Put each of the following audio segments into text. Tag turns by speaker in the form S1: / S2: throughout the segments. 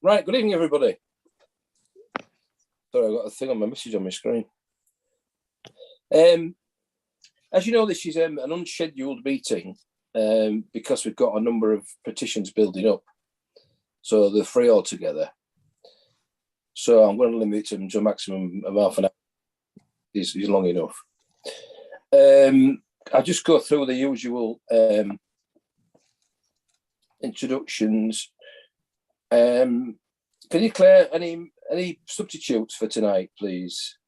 S1: Right, good evening, everybody. Sorry, I've got a thing on my message on my screen. As you know, this is an unscheduled meeting because we've got a number of petitions building up. So they're three altogether. So I'm going to limit them to a maximum of half an hour. Is long enough. I'll just go through the usual introductions. Can you declare any substitutes for tonight, please?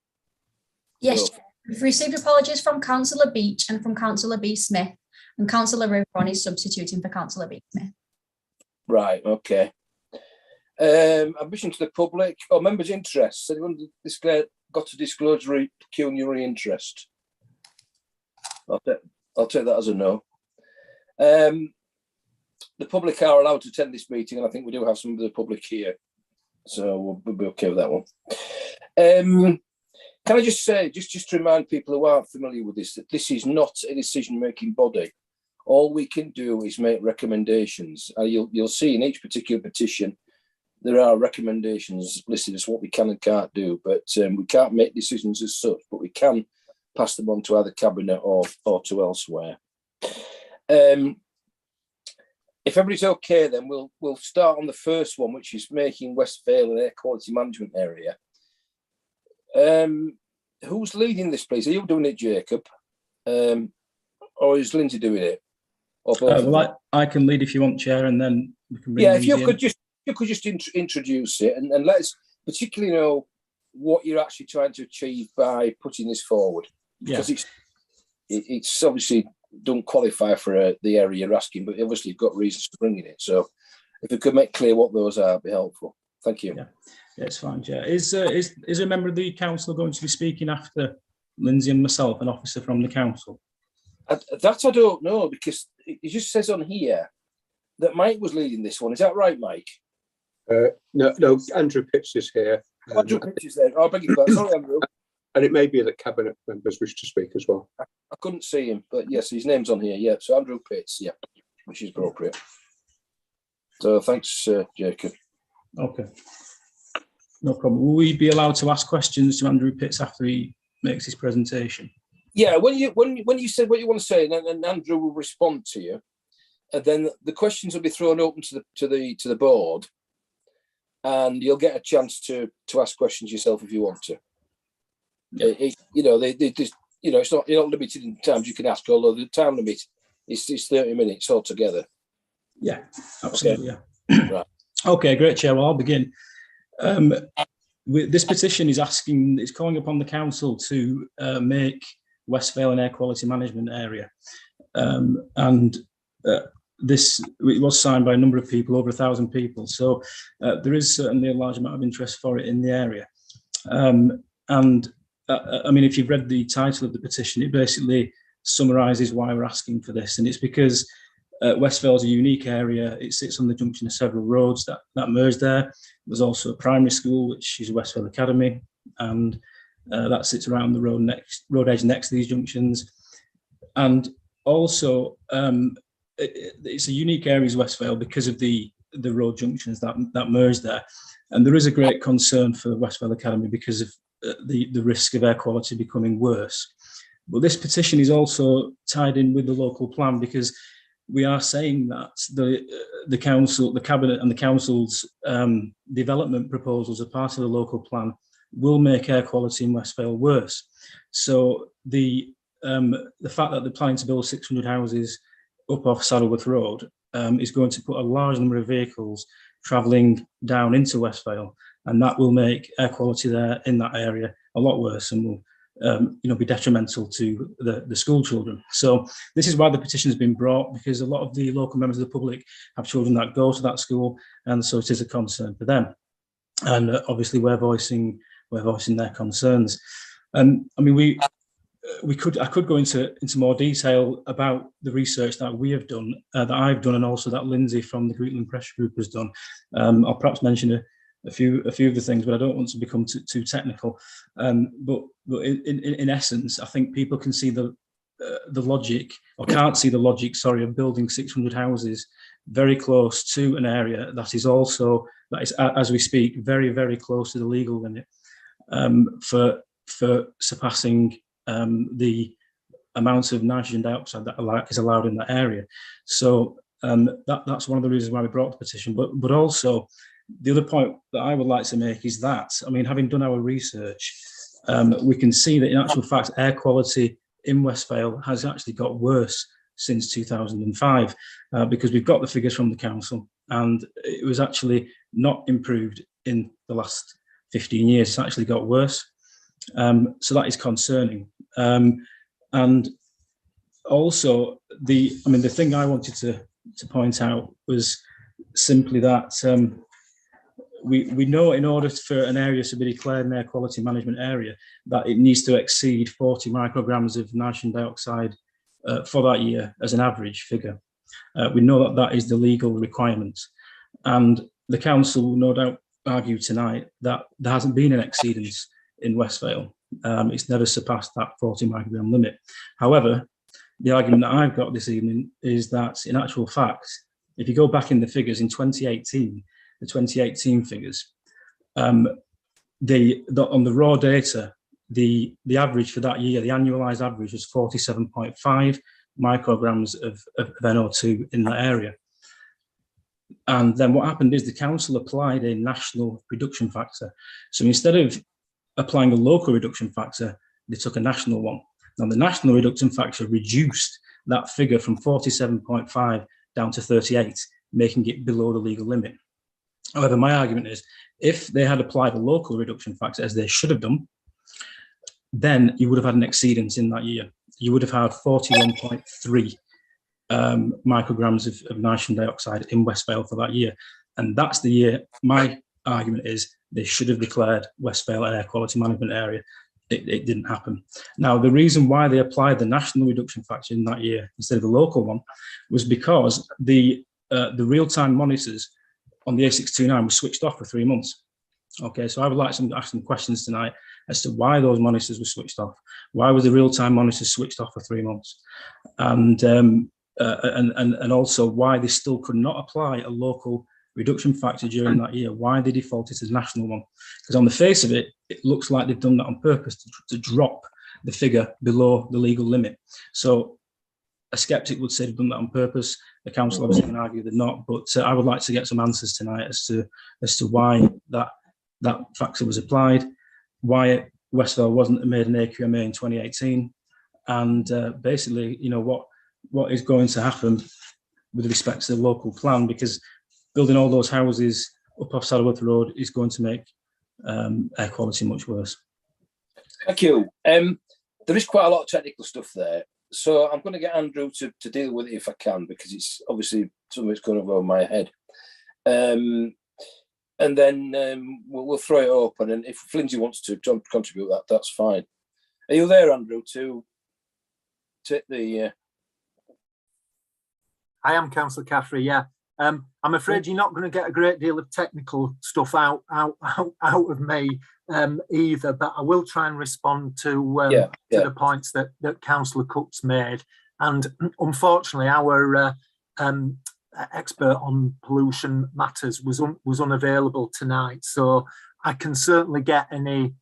S2: Yes, we've received apologies from Councillor Beach and from Councillor B. Smith, and Councillor Rivron is substituting for Councillor B. Smith.
S1: Right, okay. Admission to the public or members' interests. Anyone got to disclose pecuniary interest? I'll take that as a no. The public are allowed to attend this meeting, and I think we do have some of the public here, so we'll be okay with that one. Can I just say, just to remind people who aren't familiar with this, that this is not a decision-making body. All we can do is make recommendations. You'll see in each particular petition there are recommendations listed as what we can and can't do, but we can't make decisions as such, but we can pass them on to either cabinet or to elsewhere. If everybody's okay, then we'll start on the first one, which is making West Vale an air quality management area. Who's leading this, please? Are you doing it, Jacob? Or is Lindsay doing it? Or both
S3: well, I can lead if you want, Chair, and then we can bring
S1: if
S3: Lindsay
S1: you could just introduce it and let us particularly know what you're actually trying to achieve by putting this forward, because it's obviously don't qualify for the area you're asking, but obviously you've got reasons for bringing it. So if we could make clear what those are, it'd be helpful. Thank you.
S3: Yeah, it's fine, Chair. Is a member of the council going to be speaking after Lindsay and myself, an officer from the council?
S1: That I don't know, because it just says on here that Mike was leading this one. Is that right, Mike?
S4: No, Andrew Pitts is here.
S1: Andrew Pitts is there. Oh, I beg your pardon. Sorry, Andrew.
S4: And it may be that cabinet members wish to speak as well.
S1: I couldn't see him, but yes, his name's on here. Yeah, so Andrew Pitts, yeah, which is appropriate. So thanks, Jacob.
S3: Okay, no problem. Will we be allowed to ask questions to Andrew Pitts after he makes his presentation?
S1: Yeah, when you said what you want to say, and Andrew will respond to you, and then the questions will be thrown open to the board, and you'll get a chance to ask questions yourself if you want to. Yeah. It's not, you're not limited in times you can ask, although the time limit is 30 minutes altogether.
S3: Yeah, absolutely.
S1: Okay.
S3: Yeah.
S1: Right.
S3: Okay, great, Chair. Well, I'll begin. This petition is calling upon the council to make West Vale an air quality management area, this it was signed by a number of people, over 1,000 people. So there is certainly a large amount of interest for it in the area. I mean, if you've read the title of the petition, it basically summarises why we're asking for this. And it's because West Vale is a unique area. It sits on the junction of several roads that merge there. There's also a primary school, which is West Vale Academy, and that sits around the road edge next to these junctions. And also, it's a unique area, West Vale, because of the road junctions that merge there. And there is a great concern for West Vale Academy because of the risk of air quality becoming worse. But this petition is also tied in with the local plan, because we are saying that the council, the cabinet and the council's development proposals as part of the local plan will make air quality in West Vale worse. So the fact that they're planning to build 600 houses up off Saddleworth Road is going to put a large number of vehicles travelling down into West Vale, and that will make air quality there in that area a lot worse and will be detrimental to the school children. So this is why the petition has been brought, because a lot of the local members of the public have children that go to that school, and so it is a concern for them. And obviously we're voicing their concerns. I mean, I could go into more detail about the research that we have done, that I've done, and also that Lindsay from the Greenland Pressure Group has done. I'll perhaps mention a few of the things, but I don't want to become too technical. But in essence, I think people can see the logic, or can't see the logic, sorry, of building 600 houses very close to an area that is also that is, as we speak, very, very close to the legal limit for surpassing the amount of nitrogen dioxide that is allowed in that area. So that's one of the reasons why we brought the petition. But also, the other point that I would like to make is that, I mean, having done our research, we can see that in actual fact, air quality in West Vale has actually got worse since 2005, because we've got the figures from the council, and it was actually not improved in the last 15 years. It's actually got worse. So that is concerning. And also, the thing I wanted to point out was simply that we know in order for an area to be declared an air quality management area, that it needs to exceed 40 micrograms of nitrogen dioxide for that year as an average figure. We know that that is the legal requirement. And the council will no doubt argue tonight that there hasn't been an exceedance in West Vale. It's never surpassed that 40 microgram limit. However, the argument that I've got this evening is that in actual fact, if you go back in the figures in 2018, the 2018 figures, on the raw data, the average for that year, the annualized average was 47.5 micrograms of NO2 in that area. And then what happened is the council applied a national reduction factor. So instead of applying a local reduction factor, they took a national one. Now the national reduction factor reduced that figure from 47.5 down to 38, making it below the legal limit. However, my argument is, if they had applied a local reduction factor, as they should have done, then you would have had an exceedance in that year. You would have had 41.3 micrograms of nitrogen dioxide in West Vale for that year. And that's the year, my argument is, they should have declared West Vale an air quality management area. It didn't happen. Now, the reason why they applied the national reduction factor in that year instead of the local one was because the real-time monitors on the A629 were switched off for 3 months. Okay, so I would like to ask some questions tonight as to why those monitors were switched off. Why was the real-time monitors switched off for 3 months? And also why they still could not apply a local reduction factor during that year, why they defaulted to the national one. Because on the face of it, it looks like they've done that on purpose to drop the figure below the legal limit. So a skeptic would say they've done that on purpose. The council obviously can argue they're not, but I would like to get some answers tonight as to why that factor was applied, why West Vale wasn't made an AQMA in 2018, and basically, you know, what is going to happen with respect to the local plan, because building all those houses up off Saddleworth Road is going to make air quality much worse.
S1: Thank you. There is quite a lot of technical stuff there, so I'm going to get Andrew to deal with it if I can, because it's obviously something that's going over my head. And then we'll throw it open, and if Flindsey wants to contribute that's fine. Are you there, Andrew, to take the...
S5: I am, Councillor Caffrey, yeah. I'm afraid you're not going to get a great deal of technical stuff out of me either, but I will try and respond to the points that Councillor Cook's made. And unfortunately, our expert on pollution matters was unavailable tonight, so I can certainly get any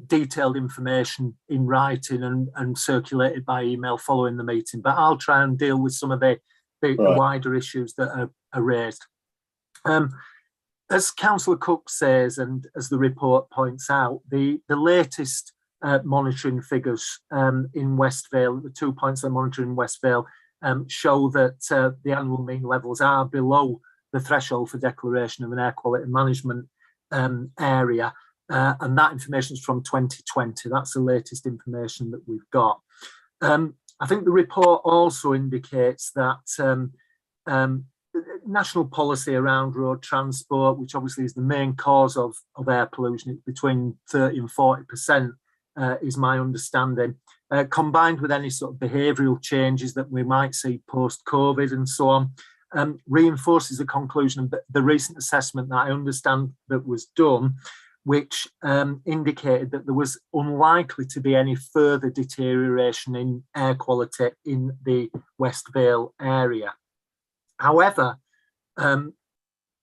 S5: detailed information in writing and circulated by email following the meeting, but I'll try and deal with some of the wider issues that are raised. As Councillor Cook says, and as the report points out, the latest monitoring figures in West Vale, the 2 points they're monitoring in West Vale, show that the annual mean levels are below the threshold for declaration of an air quality management area, and that information is from 2020. That's the latest information that we've got. I think the report also indicates that national policy around road transport, which obviously is the main cause of air pollution, it's between 30 and 40%, is my understanding, combined with any sort of behavioural changes that we might see post-COVID and so on, reinforces the conclusion that the recent assessment that I understand that was done, which indicated that there was unlikely to be any further deterioration in air quality in the West Vale area. However,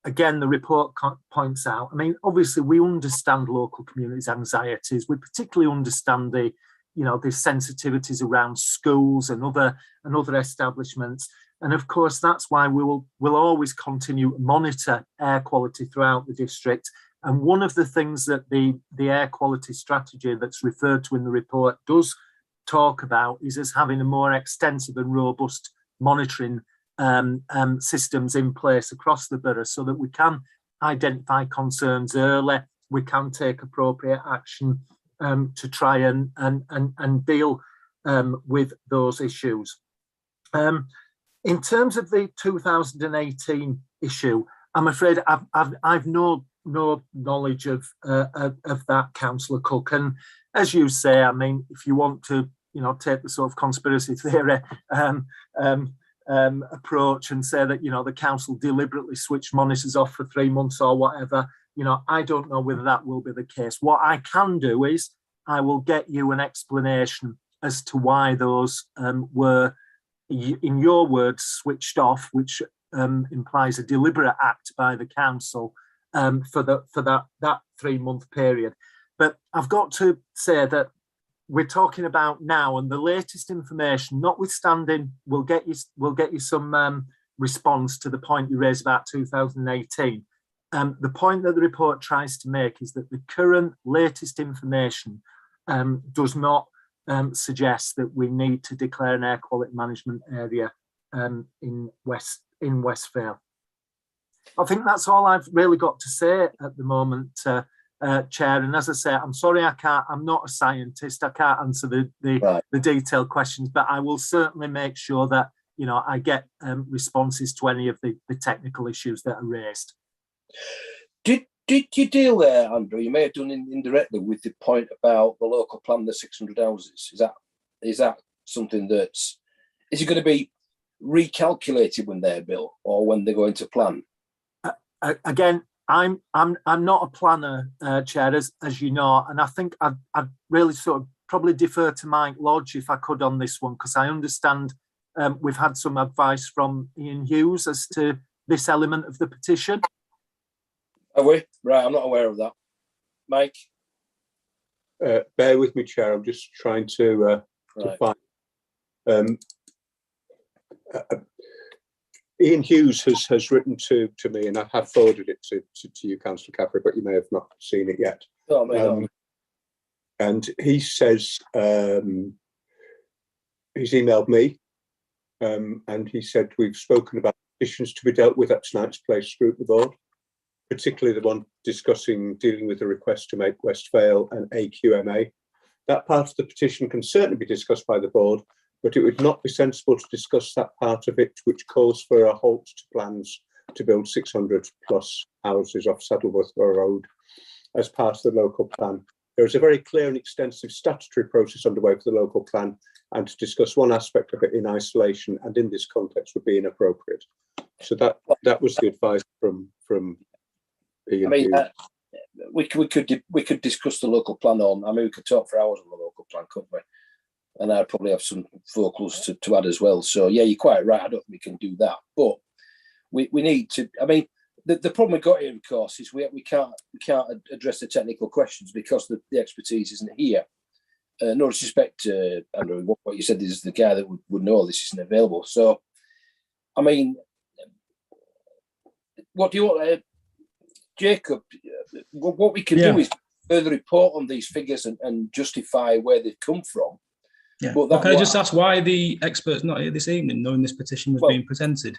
S5: again, the report points out, I mean, obviously we understand local communities' anxieties. We particularly understand the sensitivities around schools and other establishments. And of course, that's why we'll always continue to monitor air quality throughout the district. And one of the things that the air quality strategy that's referred to in the report does talk about is us having a more extensive and robust monitoring systems in place across the borough, so that we can identify concerns early, we can take appropriate action to try and deal with those issues. In terms of the 2018 issue, I'm afraid I've no knowledge of that, Councillor Cook. And as you say, I mean, if you want to, take the sort of conspiracy theory approach and say that, the council deliberately switched monitors off for 3 months or whatever, I don't know whether that will be the case. What I can do is I will get you an explanation as to why those were, in your words, switched off, which implies a deliberate act by the council for that 3 month period. But I've got to say that we're talking about now, and the latest information, notwithstanding, we'll get you some response to the point you raised about 2018. The point that the report tries to make is that the current latest information does not suggest that we need to declare an air quality management area in West Vale. I think that's all I've really got to say at the moment, Chair. And as I say, I'm sorry I'm not a scientist. I can't answer the detailed questions, but I will certainly make sure that I get responses to any of the technical issues that are raised.
S1: Did you deal there, Andrew? You may have done indirectly with the point about the local plan, the 600 houses. Is that something is it going to be recalculated when they're built or when they go into plan?
S5: Again, I'm not a planner, Chair, as you know, and I think I'd really sort of probably defer to Mike Lodge if I could on this one, because I understand we've had some advice from Ian Hughes as to this element of the petition.
S1: Are we? Right, I'm not aware of that. Mike?
S4: Bear with me, Chair. I'm just trying to find. Ian Hughes has written to me, and I have forwarded it to you, Councillor Caffrey, but you may have not seen it yet.
S1: Oh,
S4: and he says he's emailed me, and he said we've spoken about petitions to be dealt with at tonight's Place Scrutiny Board, particularly the one dealing with the request to make West Vale an AQMA. That part of the petition can certainly be discussed by the board, but it would not be sensible to discuss that part of it which calls for a halt to plans to build 600 plus houses off Saddleworth Road as part of the local plan. There is a very clear and extensive statutory process underway for the local plan, and to discuss one aspect of it in isolation and in this context would be inappropriate. So that was the advice from Ian. I mean,
S1: we could discuss the local plan on. I mean, we could talk for hours on the local plan, couldn't we? And I'd probably have some vocals to add as well. So yeah, you're quite right. I don't think we can do that, but we need to. I mean, the problem we got here, of course, is we can't address the technical questions because the expertise isn't here. No disrespect to Andrew, what you said is the guy that would know this isn't available. So, I mean, what do you want, Jacob? What we can do is further report on these figures and justify where they've come from.
S3: Yeah. But can I just ask why the expert's not here this evening, knowing this petition was being presented?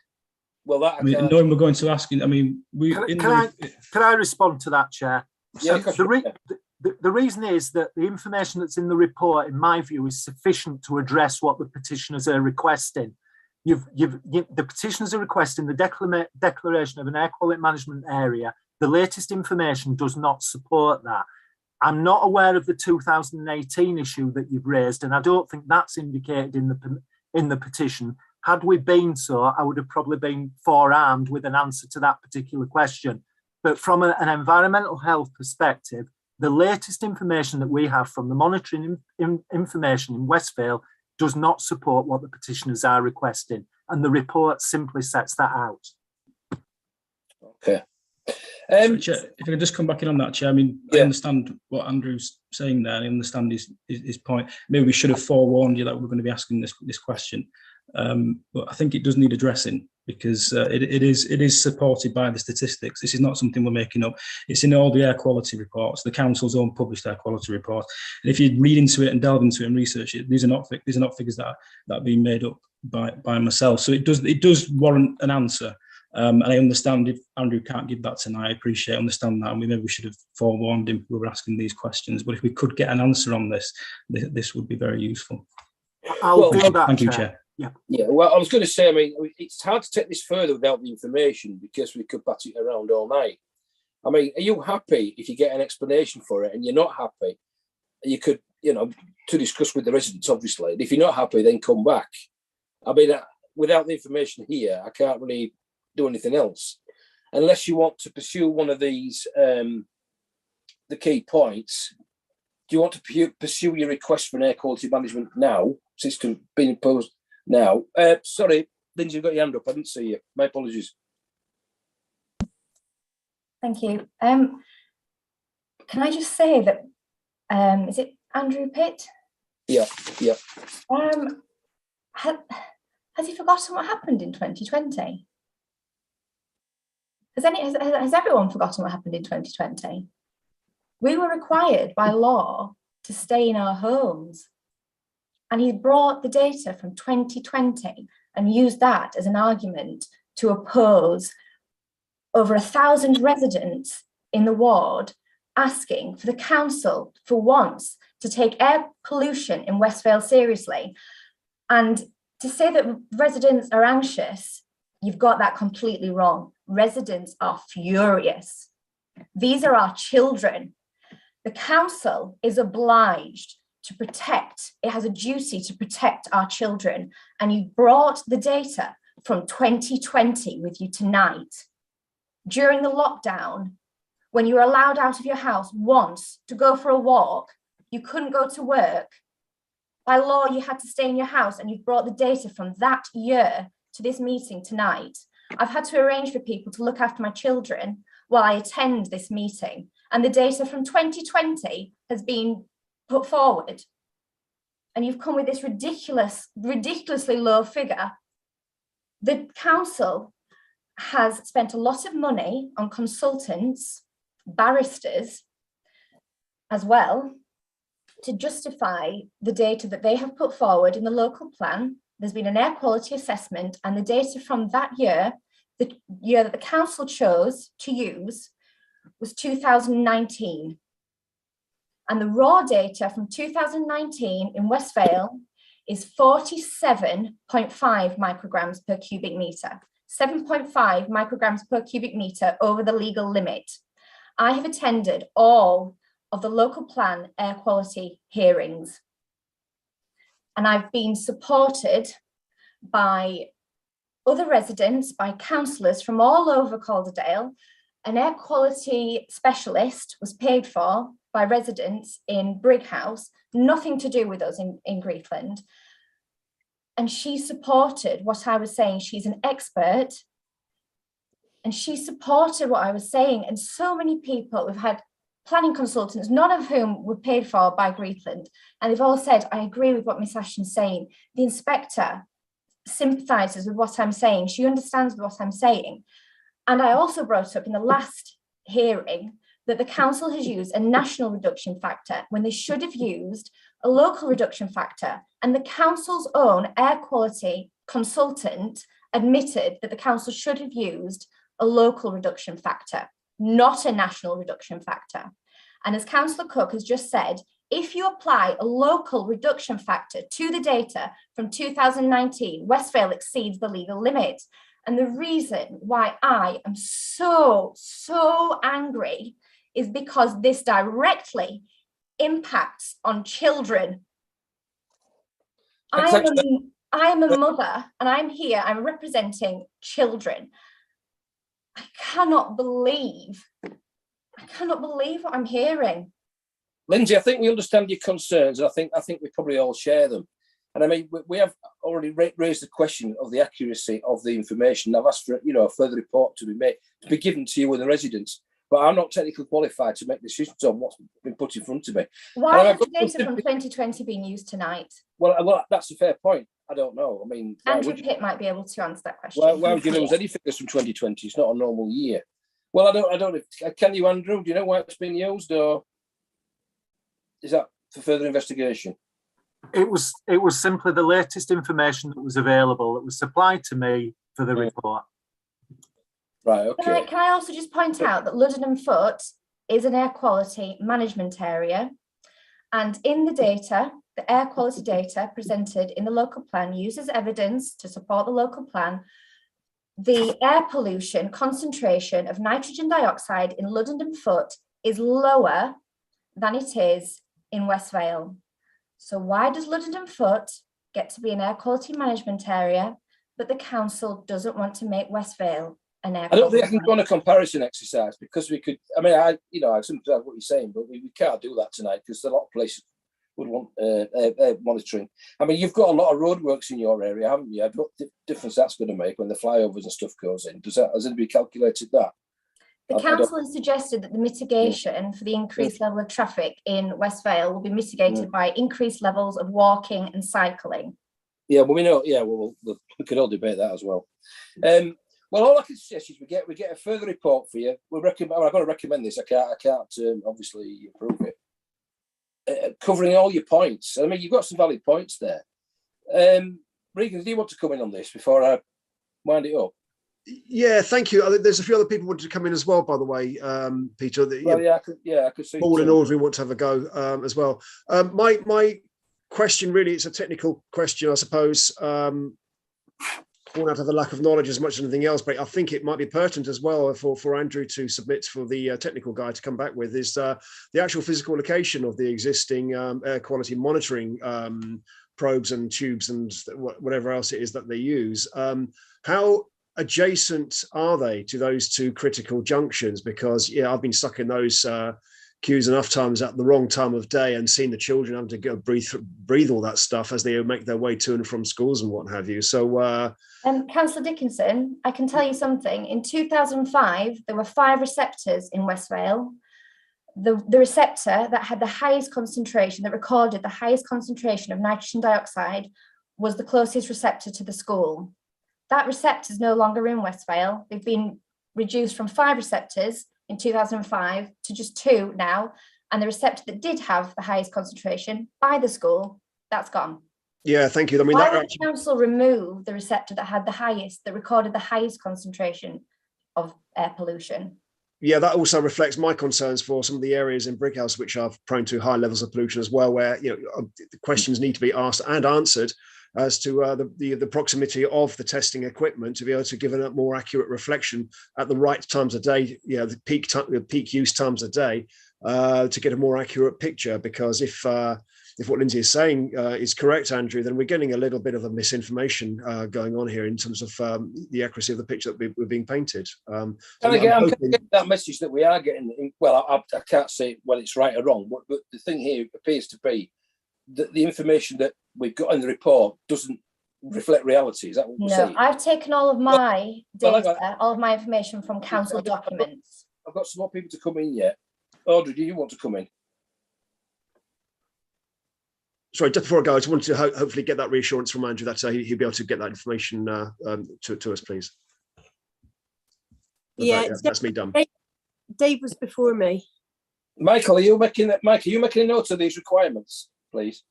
S1: Well,
S3: knowing we're going to ask. I mean,
S5: can I respond to that, Chair?
S1: Yeah.
S5: The reason is that the information that's in the report, in my view, is sufficient to address what the petitioners are requesting. The petitioners are requesting the declaration of an air quality management area. The latest information does not support that. I'm not aware of the 2018 issue that you've raised, and I don't think that's indicated in the petition. Had we been so, I would have probably been forearmed with an answer to that particular question. But from an environmental health perspective, the latest information that we have from the monitoring information in West Vale does not support what the petitioners are requesting, and the report simply sets that out.
S1: Okay,
S3: Sorry, Chair, if I could just come back in on that, Chair. I mean,
S1: Yeah.
S3: I understand what Andrew's saying there. I understand his point. Maybe we should have forewarned you that we're going to be asking this question. But I think it does need addressing, because it is supported by the statistics. This is not something we're making up. It's in all the air quality reports, the council's own published air quality report. And if you read into it and delve into it and research it, these are not figures that are being made up by myself. So it does warrant an answer. And I understand if Andrew can't give that tonight. I understand that, and maybe we should have forewarned him we were asking these questions. But if we could get an answer on this would be very useful.
S5: I'll do that.
S3: Thank you, Chair.
S5: Yeah.
S1: Well, I was going to say, I mean, it's hard to take this further without the information, because we could bat it around all night. I mean, are you happy if you get an explanation for it? And you're not happy, you could, to discuss with the residents, obviously. And if you're not happy, then come back. I mean, without the information here, I can't really do anything else, unless you want to pursue one of these, the key points. Do you want to pursue your request for an air quality management now system being imposed now? Sorry, Lindsay, you've got your hand up. I didn't see you. My apologies.
S6: Thank you. Can I just say that, is it Andrew Pitt?
S1: Yeah.
S6: Has he forgotten what happened in 2020? Has everyone forgotten what happened in 2020? We were required by law to stay in our homes. And he brought the data from 2020 and used that as an argument to oppose over 1,000 residents in the ward asking for the council for once to take air pollution in West Vale seriously. And to say that residents are anxious, you've got that completely wrong. Residents are furious. These are our children. The council is obliged to protect, it has a duty to protect our children. And you brought the data from 2020 with you tonight. During the lockdown, when you were allowed out of your house once to go for a walk, you couldn't go to work. By law, you had to stay in your house, and you've brought the data from that year to this meeting tonight. I've had to arrange for people to look after my children while I attend this meeting, and the data from 2020 has been put forward. And you've come with this ridiculously low figure. The council has spent a lot of money on consultants, barristers as well, to justify the data that they have put forward in the local plan. There's been an air quality assessment, and the data from that year, the year that the council chose to use, was 2019. And the raw data from 2019 in West Vale is 47.5 micrograms per cubic metre, 7.5 micrograms per cubic metre over the legal limit. I have attended all of the local plan air quality hearings, and I've been supported by other residents, by councillors from all over Calderdale. An air quality specialist was paid for by residents in Brighouse, nothing to do with us in Greefland. And she supported what I was saying. She's an expert, and she supported what I was saying. And so many people, we've had planning consultants, none of whom were paid for by Greefland, and they've all said, I agree with what Miss Ashton's saying. The inspector sympathises with what I'm saying. She understands what I'm saying. And I also brought up in the last hearing that the council has used a national reduction factor when they should have used a local reduction factor. And the council's own air quality consultant admitted that the council should have used a local reduction factor, not a national reduction factor. And as Councillor Cook has just said, if you apply a local reduction factor to the data from 2019, West Vale exceeds the legal limit. And the reason why I am so angry is because this directly impacts on children. I am a mother, and I'm here, I'm representing children. I cannot believe what I'm hearing.
S1: Lindsay, I think we understand your concerns, and I think we probably all share them. And I mean, we have already raised the question of the accuracy of the information. I've asked for, you know, a further report to be made, to be given to you and the residents. But I'm not technically qualified to make decisions on what's been put in front of me.
S6: Why has the data from 2020 been used tonight?
S1: Well, that's a fair point. I don't know. I mean,
S6: Andrew Pitt might be able to answer that question.
S1: Why would you lose any figures from 2020? It's not a normal year. Well, I don't. Can you, Andrew? Do you know why it's been used, or is that for further investigation?
S5: It was simply the latest information that was available that was supplied to me for the report.
S1: Right. Okay.
S6: Can I also just point out that Ludden and Foot is an air quality management area, and in the data, the air quality data presented in the local plan uses evidence to support the local plan. The air pollution concentration of nitrogen dioxide in Ludden and Foot is lower than it is in West Vale. So why does Ludden and Foot get to be an air quality management area, but the council doesn't want to make West Vale an air quality?
S1: I don't think I can go on a comparison exercise, because we could. I mean, I sympathise what you're saying, but we can't do that tonight, because a lot of places would want air monitoring. I mean, you've got a lot of roadworks in your area, haven't you? What difference that's going to make when the flyovers and stuff goes in? Has anybody calculated that?
S6: The council has suggested that the mitigation for the increased level of traffic in West Vale will be mitigated by increased levels of walking and cycling.
S1: Yeah, well, we know. Yeah, well, we could all debate that as well. Well, all I can suggest is we get a further report for you. I've got to recommend this. I can't obviously approve it. Covering all your points. I mean, you've got some valid points there. Regan, do you want to come in on this before I wind it up?
S7: Yeah, thank you. There's a few other people wanted to come in as well, by the way, Peter.
S1: I could see.
S7: Paul and Audrey want to have a go as well. My question, really, it's a technical question, I suppose. Born out of a lack of knowledge as much as anything else, but I think it might be pertinent as well for Andrew to submit for the technical guy to come back with, is the actual physical location of the existing air quality monitoring probes and tubes and whatever else it is that they use. How adjacent are they to those two critical junctions? Because I've been stuck in those queues enough times at the wrong time of day and seen the children having to go breathe all that stuff as they make their way to and from schools and what have you. So
S6: Councillor Dickinson, I can tell you something. In 2005, there were 5 receptors in West Vale. The receptor that had the highest concentration, that recorded the highest concentration of nitrogen dioxide, was the closest receptor to the school. That receptor is no longer in West Vale. They've been reduced from 5 receptors in 2005 to just 2 now. And the receptor that did have the highest concentration by the school, that's gone.
S7: Yeah, thank you. I mean,
S6: why would the council remove the receptor that had the highest, that recorded the highest concentration of air pollution?
S7: Yeah, that also reflects my concerns for some of the areas in Brickhouse which are prone to high levels of pollution as well, where the questions need to be asked and answered as to the proximity of the testing equipment to be able to give a more accurate reflection at the right times of day, the peak use times of day, to get a more accurate picture. Because if what Lindsay is saying is correct, Andrew, then we're getting a little bit of a misinformation going on here in terms of the accuracy of the picture that we're being painted. I'm
S1: getting that message that we are getting. Well, I can't say whether it's right or wrong, but the thing here appears to be that the information that we've got in the report doesn't reflect reality. Is that what we're saying?
S6: I've taken all of my data, all of my information from council documents.
S1: I've got some more people to come in yet. Audrey, do you want to come in?
S7: Sorry, just before I go, I just wanted to hopefully get that reassurance from Andrew that he'll be able to get that information to us, please. That's me done.
S8: Dave was before me.
S1: Michael, are you making a note of these requirements, please?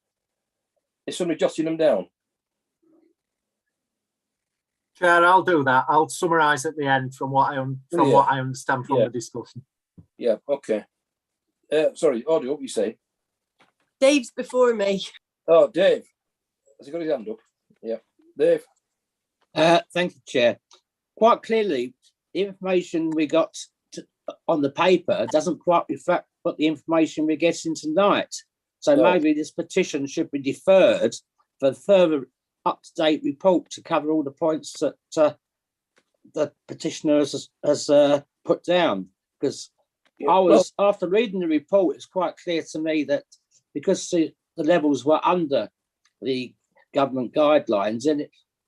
S1: Is somebody jotting them down?
S5: Chair, I'll do that. I'll summarise at the end from what I understand from the discussion.
S1: Yeah. Okay. Sorry, Audrey, what were you saying?
S8: Dave's before me.
S1: Oh, Dave. Has he got his hand up? Yeah. Dave.
S9: Thank you, Chair. Quite clearly, the information we got on the paper doesn't quite reflect what the information we're getting tonight. So maybe this petition should be deferred for a further up-to-date report to cover all the points that the petitioner has put down. Because after reading the report, it's quite clear to me that because the levels were under the government guidelines, and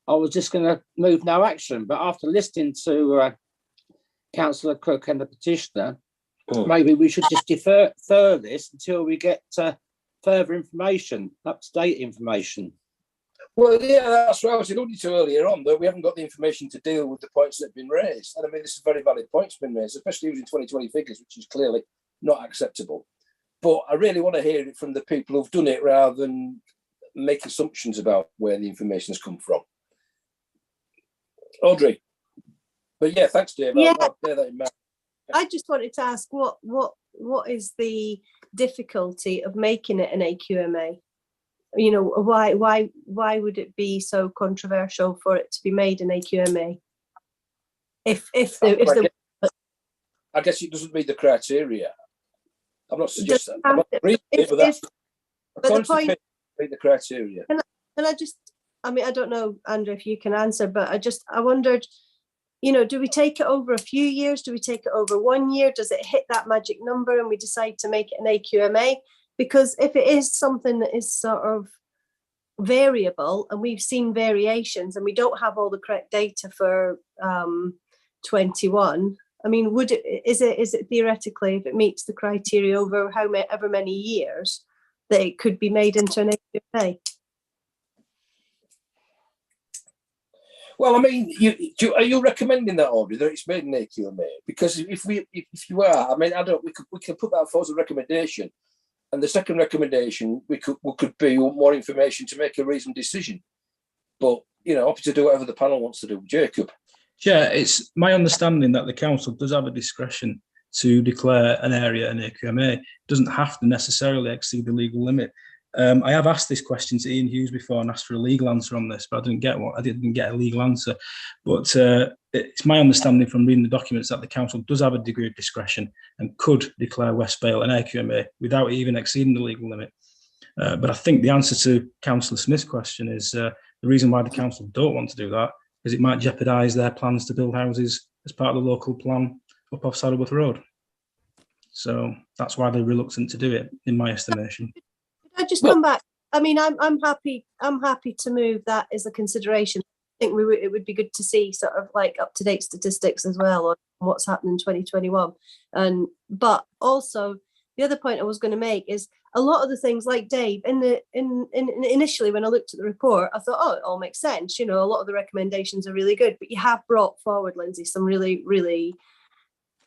S9: I was just going to move no action. But after listening to Councillor Cook and the petitioner, maybe we should just defer this until we get further information, up-to-date information.
S1: Well, yeah, that's what I was alluding to earlier on, that we haven't got the information to deal with the points that have been raised. And I mean, this is very valid points been raised, especially using 2020 figures, which is clearly not acceptable. But I really want to hear it from the people who've done it rather than make assumptions about where the information's come from. Audrey. But yeah, thanks, Dave.
S8: Yeah.
S1: I'll bear that in mind.
S8: I just wanted to ask what is the difficulty of making it an AQMA? You know, why would it be so controversial for it to be made an AQMA? I
S1: guess it doesn't meet the criteria. I'm not suggesting. I'm not agreeing with that. According to the meet the criteria.
S8: And I mean, I don't know, Andrew, if you can answer, but I wondered, you know, do we take it over a few years? Do we take it over 1 year? Does it hit that magic number and we decide to make it an AQMA? Because if it is something that is sort of variable, and we've seen variations and we don't have all the correct data for 21, I mean, is it theoretically, if it meets the criteria over however many years, that it could be made into an AQMA?
S1: Well, I mean, are you recommending that, Audrey, that it's made an AQMA? Because if you are, I mean, we can put that forward as a recommendation, and the second recommendation we could be more information to make a reasoned decision. But you know, happy to do whatever the panel wants to do. Jacob.
S3: Yeah, it's my understanding that the council does have a discretion to declare an area an AQMA. It doesn't have to necessarily exceed the legal limit. I have asked this question to Ian Hughes before and asked for a legal answer on this, but I didn't get one. I didn't get a legal answer. But it's my understanding from reading the documents that the council does have a degree of discretion and could declare West Vale an AQMA without even exceeding the legal limit. But I think the answer to Councillor Smith's question is the reason why the council don't want to do that is it might jeopardise their plans to build houses as part of the local plan up off Saddleworth Road. So that's why they're reluctant to do it, in my estimation.
S8: I just come back. I mean, I'm happy to move that as a consideration. I think it would be good to see sort of like up-to-date statistics as well on what's happened in 2021. But also the other point I was going to make is a lot of the things, like Dave, initially when I looked at the report, I thought, oh, it all makes sense. You know, a lot of the recommendations are really good, but you have brought forward, Lindsay, some really, really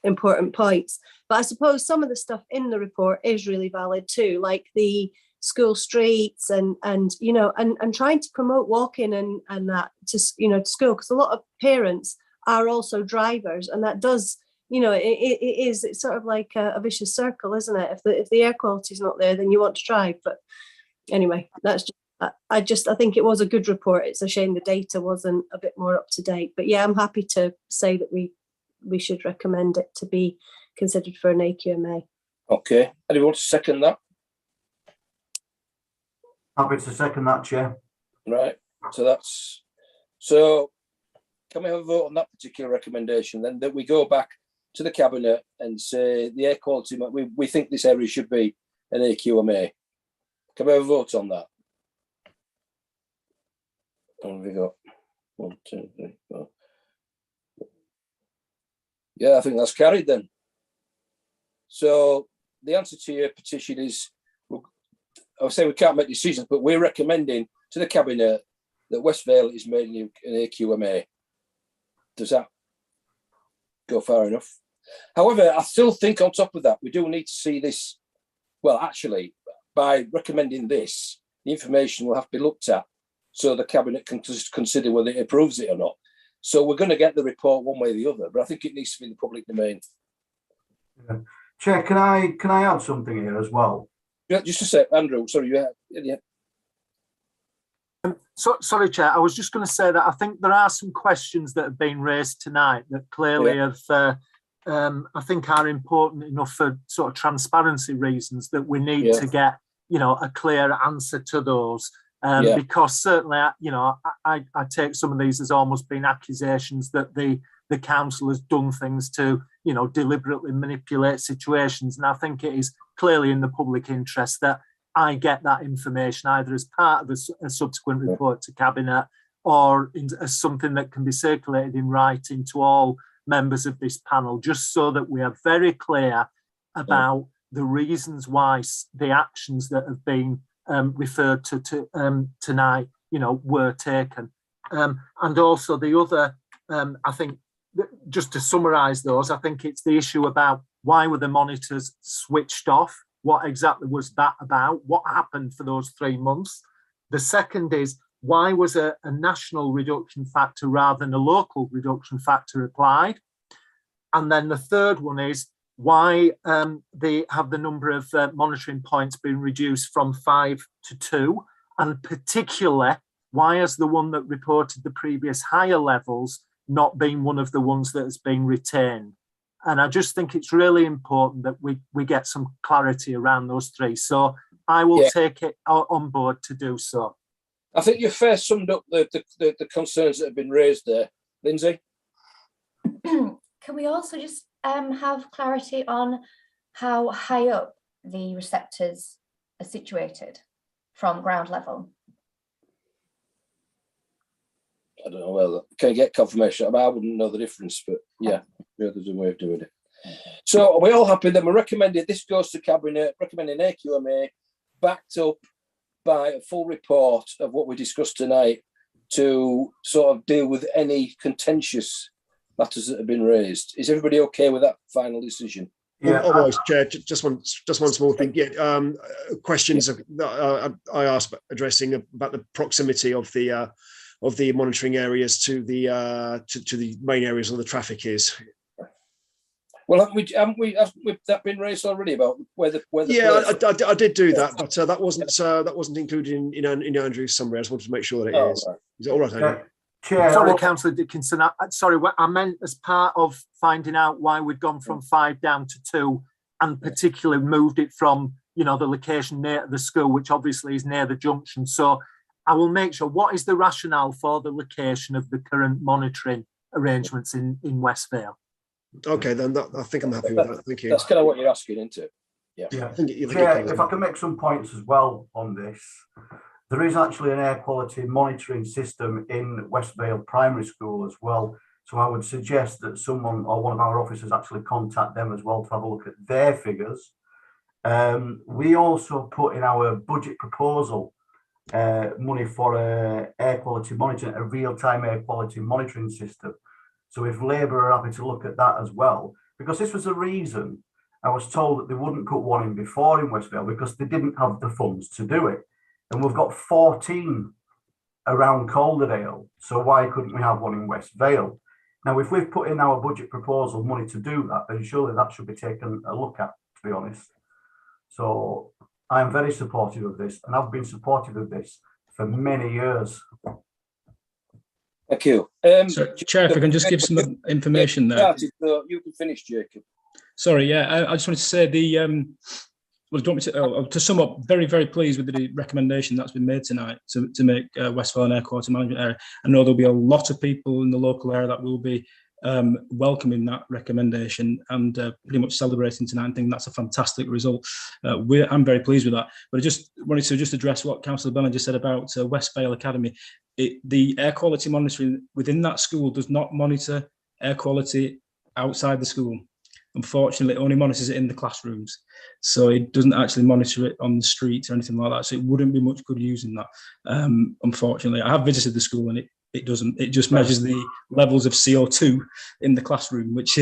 S8: important points. But I suppose some of the stuff in the report is really valid too, like the school streets and you know, and trying to promote walking and that to, you know, to school, because a lot of parents are also drivers, and that does, you know, it's sort of like a vicious circle, isn't it? If the air quality is not there, then you want to drive. But anyway, that's just I think it was a good report. It's a shame the data wasn't a bit more up to date. But yeah, I'm happy to say that we should recommend it to be considered for an AQMA.
S1: Okay, anyone want to second that?
S10: Happy to second that, Chair.
S1: Right, so can we have a vote on that particular recommendation then, that we go back to the Cabinet and say the air quality, we think this area should be an AQMA. Can we have a vote on that? What have we got? 1, 2, 3, 4. Yeah, I think that's carried then. So the answer to your petition is, I would say we can't make decisions, but we're recommending to the Cabinet that West Vale is made an AQMA. Does that go far enough? However, I still think on top of that, we do need to see this. Well, actually, by recommending this, the information will have to be looked at so the Cabinet can just consider whether it approves it or not. So we're going to get the report one way or the other, but I think it needs to be in the public domain.
S10: Yeah. Chair, can I add something here as well?
S1: Yeah, just a sec, Andrew. Sorry, yeah.
S5: Sorry, Chair. I was just going to say that I think there are some questions that have been raised tonight that clearly have, I think, are important enough for sort of transparency reasons that we need to get, you know, a clear answer to those. Because certainly, you know, I take some of these as almost being accusations that the council has done things to, you know, deliberately manipulate situations. And I think it is clearly in the public interest that I get that information either as part of a subsequent report to Cabinet or as something that can be circulated in writing to all members of this panel, just so that we are very clear about the reasons why the actions that have been referred to tonight, were taken. And also the other, I think, just to summarise those, I think it's the issue about why were the monitors switched off? What exactly was that about? What happened for those 3 months? The second is, why was a national reduction factor rather than a local reduction factor applied? And then the third one is, why they have the number of monitoring points been reduced from 5 to 2? And particularly, why has the one that reported the previous higher levels not been one of the ones that has been retained? And I just think it's really important that we get some clarity around those three. So I will take it on board to do so.
S1: I think you first summed up the concerns that have been raised there. Lindsay?
S6: Can we also just have clarity on how high up the receptors are situated from ground level?
S1: I don't know. Well, can I get confirmation? I wouldn't know the difference, but yeah, there's a way of doing it. So are we all happy that we recommended this goes to Cabinet, recommending AQMA, backed up by a full report of what we discussed tonight to sort of deal with any contentious matters that have been raised? Is everybody okay with that final decision?
S7: Yeah. Otherwise, Chair, just one small thing. Yeah, questions that I asked addressing about the proximity of the monitoring areas to the main areas where the traffic is.
S1: Well, haven't we that been raised already about where the
S7: yeah, I did do that, but that wasn't included in Andrew's summary. I just wanted to make sure that it is. Right. Is it all right, Andrew?
S5: Chair, sorry, Councillor Dickinson. Sorry, I meant as part of finding out why we'd gone from 5 down to 2, and particularly moved it from the location near the school, which obviously is near the junction. So I will make sure. What is the rationale for the location of the current monitoring arrangements in West Vale?
S7: Okay, then I think I'm happy with that. Thank you.
S1: That's kind of what you're asking, isn't it? Yeah.
S10: Chair, if I can make some points as well on this. There is actually an air quality monitoring system in West Vale Primary School as well. So I would suggest that someone or one of our officers actually contact them as well to have a look at their figures. We also put in our budget proposal money for air quality monitoring, a real-time air quality monitoring system. So if Labour are happy to look at that as well, because this was the reason I was told that they wouldn't put one in before in West Vale because they didn't have the funds to do it. And we've got 14 around Calderdale, so why couldn't we have one in West Vale? Now, if we've put in our budget proposal money to do that, then surely that should be taken a look at, to be honest. So I'm very supportive of this, and I've been supportive of this for many years.
S1: Thank you.
S3: So, Chair, if I can just give some information there.
S1: You can finish, Jacob.
S3: Sorry, yeah, I just wanted to say well, do you want me to sum up? Very, very pleased with the recommendation that's been made tonight to make West Vale an air quality management area. I know there'll be a lot of people in the local area that will be welcoming that recommendation and pretty much celebrating tonight and thinking that's a fantastic result. I'm very pleased with that. But I just wanted to address what Councillor Bennett just said about West Vale Academy. The air quality monitoring within that school does not monitor air quality outside the school. Unfortunately, it only monitors it in the classrooms. So it doesn't actually monitor it on the streets or anything like that. So it wouldn't be much good using that. Unfortunately, I have visited the school and it doesn't. It just measures the levels of CO2 in the classroom, which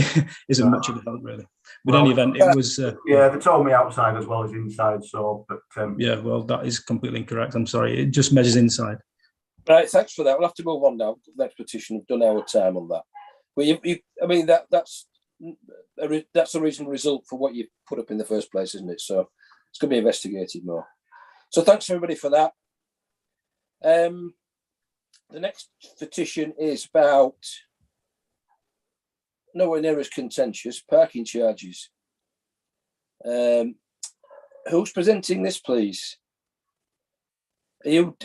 S3: isn't much of a help really. But in any event, it was.
S10: Yeah, they told me outside as well as inside. So, but
S3: yeah, well, that is completely incorrect. I'm sorry. It just measures inside.
S1: Right, thanks for that. We'll have to move on now. The next petition, we've done our time on that. But I mean, that's a reasonable result for what you put up in the first place, isn't it? So it's going to be investigated more. So thanks everybody for that. The next petition is about nowhere near as contentious, parking charges. Who's presenting this, please? Are you,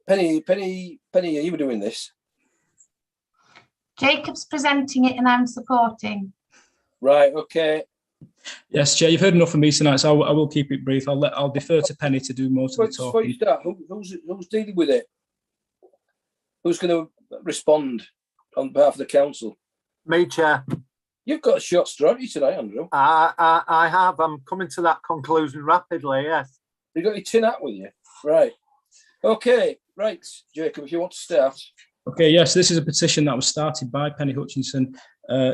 S1: Penny, are you doing this?
S11: Jacob's presenting it and I'm supporting.
S1: Right, okay.
S3: Yes, Chair, you've heard enough from me tonight, so I will keep it brief. I'll defer to Penny to do most of the
S1: Before you
S3: talking.
S1: start, who's dealing with it? Who's going to respond on behalf of the council?
S5: Me, Chair.
S1: You've got a short straw, haven't you, tonight, Andrew?
S5: I have. I'm coming to that conclusion rapidly, yes.
S1: You got your tin hat with you? Right. Okay, right, Jacob, if you want to start.
S3: Okay, yes, this is a petition that was started by Penny Hutchinson.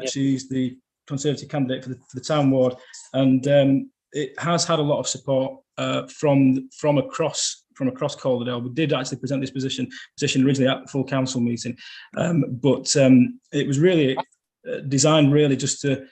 S3: She's the Conservative candidate for the town ward, and it has had a lot of support from across Calderdale. We did actually present this petition originally at the full council meeting, but it was really designed really just to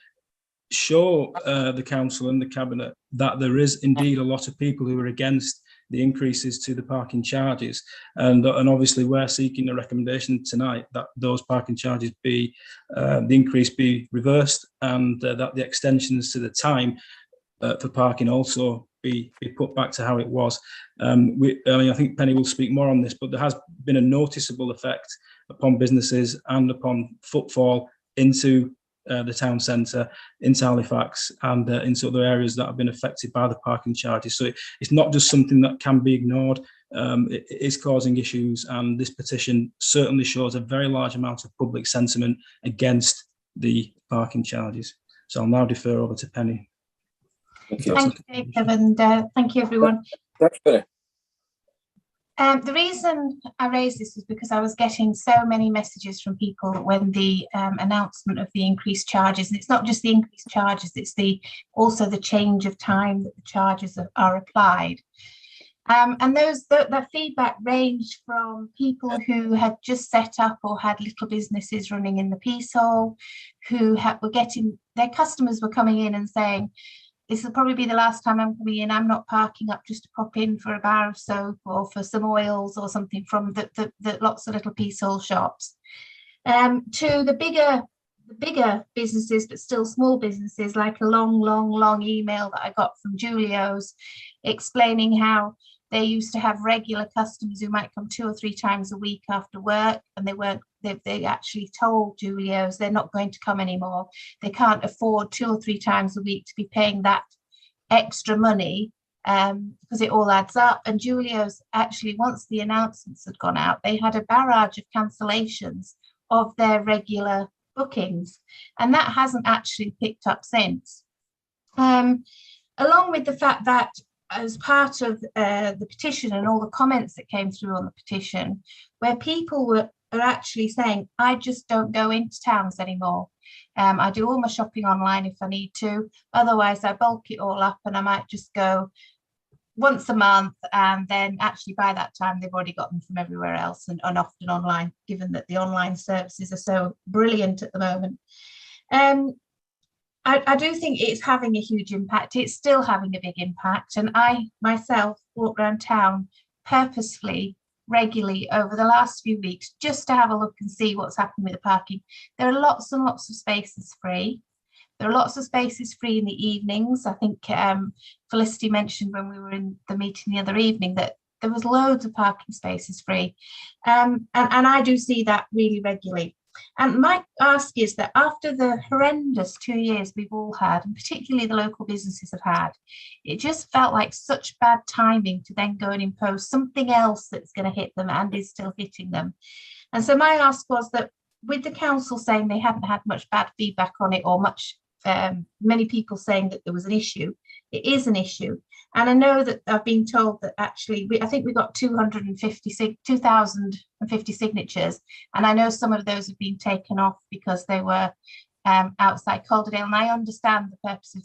S3: show the council and the cabinet that there is indeed a lot of people who are against the increases to the parking charges, and obviously we're seeking a recommendation tonight that those parking charges be the increase be reversed, and that the extensions to the time for parking also be put back to how it was. I think Penny will speak more on this, but there has been a noticeable effect upon businesses and upon footfall into the town centre, into Halifax, and into other areas that have been affected by the parking charges. So it's not just something that can be ignored. It is causing issues, and this petition certainly shows a very large amount of public sentiment against the parking charges. So I'll now defer over to Penny.
S11: Thank you, Jacob, and thank you, everyone.
S1: Thanks, Penny.
S11: The reason I raised this is because I was getting so many messages from people when the announcement of the increased charges, and it's not just the increased charges, it's also the change of time that the charges are applied. And that feedback ranged from people who had just set up or had little businesses running in the Peace Hall, who were getting, their customers were coming in and saying, this will probably be the last time I'm coming in. I'm not parking up just to pop in for a bar of soap or for some oils or something from the lots of little Peace Hall shops. To the bigger businesses, but still small businesses, like a long email that I got from Julio's explaining how they used to have regular customers who might come 2 or 3 times a week after work, and they actually told Julio's they're not going to come anymore. They can't afford 2 or 3 times a week to be paying that extra money because it all adds up. And Julio's actually, once the announcements had gone out, they had a barrage of cancellations of their regular bookings, and that hasn't actually picked up since. Along with the fact that as part of the petition and all the comments that came through on the petition, where people are actually saying, I just don't go into towns anymore. I do all my shopping online if I need to. Otherwise, I bulk it all up and I might just go once a month, and then actually by that time they've already got them from everywhere else and often online, given that the online services are so brilliant at the moment. I do think it's having a huge impact. It's still having a big impact. And I myself walk around town purposefully, regularly over the last few weeks, just to have a look and see what's happening with the parking. There are lots and lots of spaces free. There are lots of spaces free in the evenings. I think Felicity mentioned when we were in the meeting the other evening that there was loads of parking spaces free. And I do see that really regularly. And my ask is that after the horrendous 2 years we've all had, and particularly the local businesses have had, it just felt like such bad timing to then go and impose something else that's going to hit them and is still hitting them. And so my ask was that with the council saying they hadn't had much bad feedback on it, or many people saying that there was an issue, it is an issue. And I know that I've been told that actually, I think we got 2,050 signatures. And I know some of those have been taken off because they were outside Calderdale. And I understand the purpose of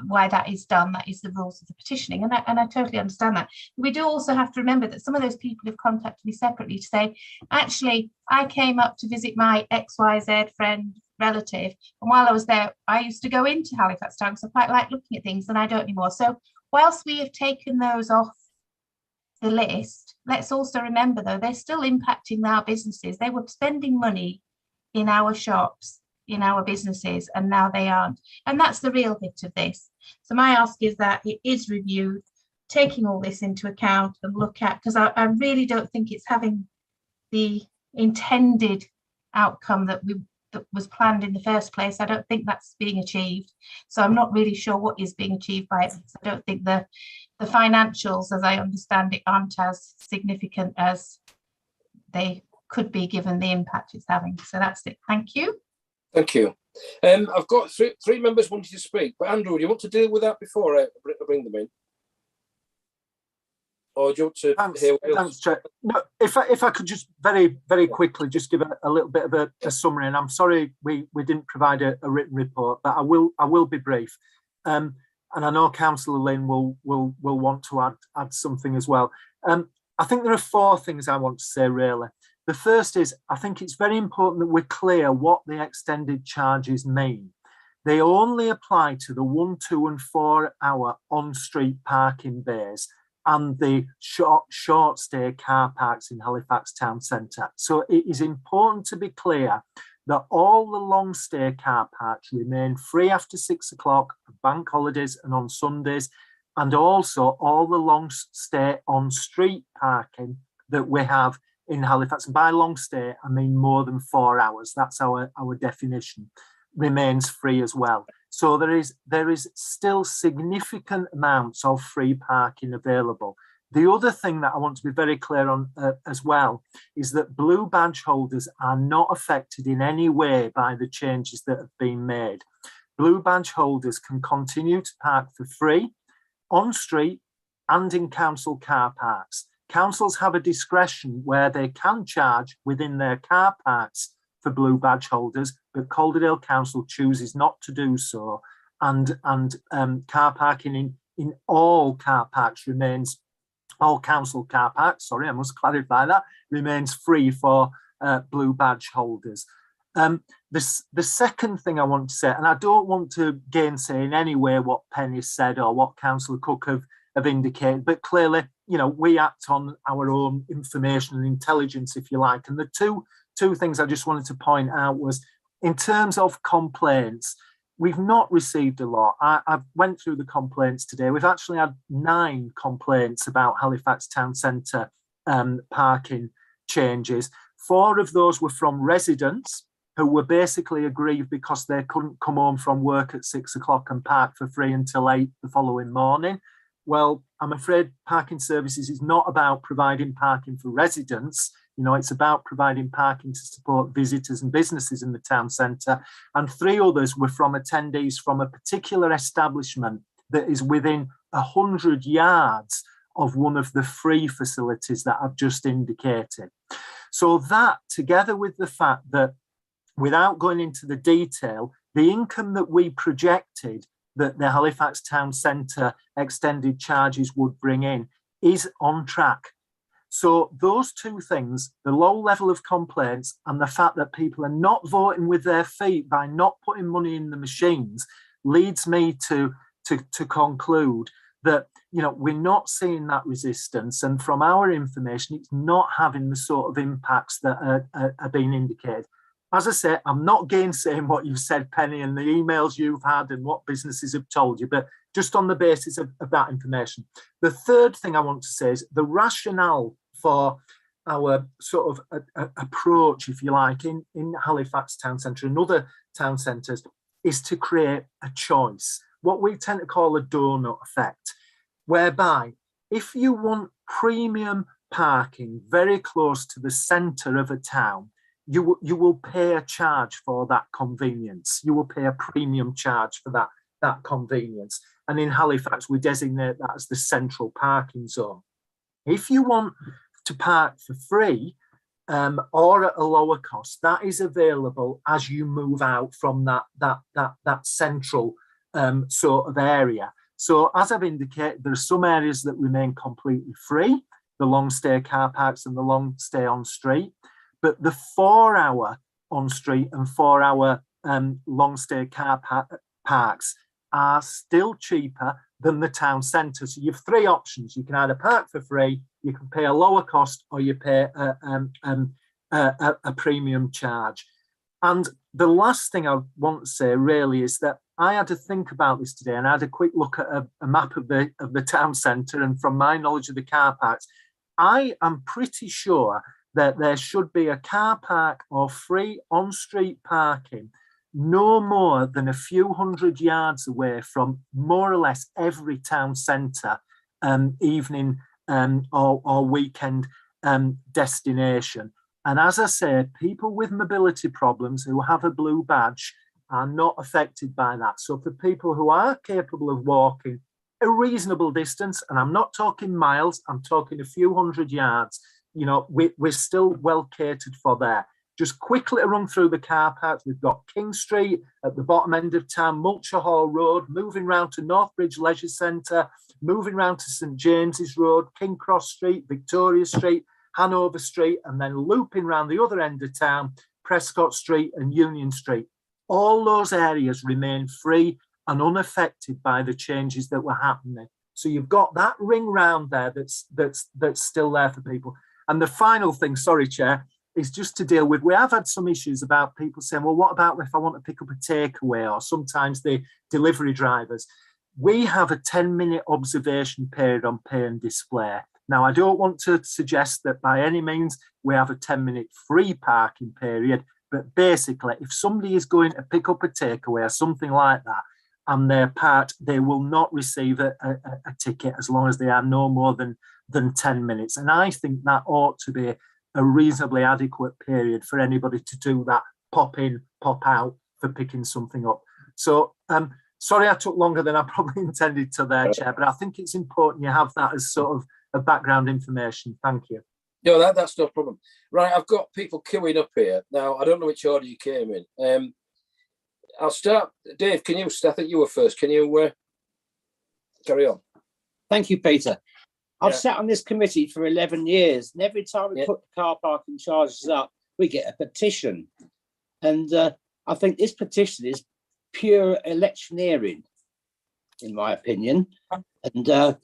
S11: why that is done. That is the rules of the petitioning. And I totally understand that. We do also have to remember that some of those people have contacted me separately to say, actually, I came up to visit my XYZ friend, relative, and while I was there I used to go into Halifax town, so I quite like looking at things, and I don't anymore. So whilst we have taken those off the list, let's also remember though they're still impacting our businesses. They were spending money in our shops, in our businesses, and now they aren't, and that's the real hit of this. So my ask is that it is reviewed, taking all this into account, and look at, because I really don't think it's having the intended outcome that that was planned in the first place. I don't think that's being achieved. So I'm not really sure what is being achieved by it. I don't think the financials, as I understand it, aren't as significant as they could be given the impact it's having. So that's it. Thank you.
S1: Thank you. I've got three members wanting to speak, but Andrew, do you want to deal with that before I bring them in? Or do you want to hear what else?
S5: Thanks, Chair. No, if I could just very, very quickly just give a little bit of a summary, and I'm sorry we didn't provide a written report, but I will be brief. And I know Councillor Lynn will want to add something as well. I think there are four things I want to say really. The first is, I think it's very important that we're clear what the extended charges mean. They only apply to the 1, 2 and 4 hour on-street parking bays and the short stay car parks in Halifax town centre. So it is important to be clear that all the long stay car parks remain free after 6 o'clock, bank holidays and on Sundays, and also all the long stay on street parking that we have in Halifax. And by long stay, I mean more than 4 hours. That's our definition, remains free as well. So there is still significant amounts of free parking available. The other thing that I want to be very clear on as well is that blue badge holders are not affected in any way by the changes that have been made. Blue badge holders can continue to park for free on street and in council car parks. Councils have a discretion where they can charge within their car parks for blue badge holders, but Calderdale Council chooses not to do so, and car parking in all car parks remains, all council car parks, sorry, I must clarify that, remains free for blue badge holders. The second thing I want to say, and I don't want to gainsay in any way what Penny said or what Councillor Cook have indicated, but clearly, you know, we act on our own information and intelligence, if you like. And the two things I just wanted to point out was, in terms of complaints, we've not received a lot. I've went through the complaints today. We've actually had 9 complaints about Halifax town centre parking changes. 4 of those were from residents who were basically aggrieved because they couldn't come home from work at 6 o'clock and park for free until 8 the following morning. Well, I'm afraid parking services is not about providing parking for residents. You know, it's about providing parking to support visitors and businesses in the town centre. And 3 others were from attendees from a particular establishment that is within 100 yards of one of the free facilities that I've just indicated. So that, together with the fact that, without going into the detail, the income that we projected that the Halifax town centre extended charges would bring in is on track. So those 2 things, the low level of complaints and the fact that people are not voting with their feet by not putting money in the machines, leads me to conclude that, you know, we're not seeing that resistance, and from our information, it's not having the sort of impacts that are being indicated. As I say, I'm not gainsaying what you've said, Penny, and the emails you've had and what businesses have told you, but just on the basis of that information. The third thing I want to say is the rationale for our sort of approach, if you like, in Halifax town centre and other town centres is to create a choice, what we tend to call a donut effect, whereby if you want premium parking very close to the centre of a town, you will pay a charge for that convenience. You will pay a premium charge for that convenience. And in Halifax, we designate that as the central parking zone. If you want to park for free or at a lower cost, that is available as you move out from that central sort of area. So as I've indicated, there are some areas that remain completely free, the long stay car parks and the long stay on street. But the 4 hour on street and 4 hour long stay car parks are still cheaper than the town centre. So you have 3 options. You can either park for free, you can pay a lower cost, or you pay a premium charge. And the last thing I want to say really is that I had to think about this today, and I had a quick look at a map of the town centre, and from my knowledge of the car parks, I am pretty sure that there should be a car park or free on-street parking no more than a few hundred yards away from more or less every town centre, evening or weekend destination. And as I say, people with mobility problems who have a blue badge are not affected by that. So for people who are capable of walking a reasonable distance, and I'm not talking miles, I'm talking a few hundred yards, you know, we're still well catered for there. Just quickly to run through the car parks, we've got King Street at the bottom end of town, Mulcher Hall Road, moving round to Northbridge Leisure Centre, moving round to St James's Road, King Cross Street, Victoria Street, Hanover Street, and then looping round the other end of town, Prescott Street and Union Street. All those areas remain free and unaffected by the changes that were happening. So you've got that ring round there that's still there for people. And the final thing, sorry, Chair, is just to deal with, we have had some issues about people saying, well, what about if I want to pick up a takeaway, or sometimes the delivery drivers? We have a 10-minute observation period on pay and display. Now, I don't want to suggest that by any means we have a 10-minute free parking period, but basically, if somebody is going to pick up a takeaway or something like that, and they're parked, they will not receive a ticket as long as they are no more than 10 minutes. And I think that ought to be a reasonably adequate period for anybody to do that pop in, pop out for picking something up. So sorry I took longer than I probably intended to there, Chair, but I think it's important you have that as sort of a background information. Thank you.
S1: No, that's no problem. Right, I've got people queuing up here. Now, I don't know which order you came in. I'll start. Dave, can you start? I think you were first. Can you carry on?
S9: Thank you, Peter. I've sat on this committee for 11 years, and every time we put the car parking charges up, we get a petition. And I think this petition is pure electioneering, in my opinion. And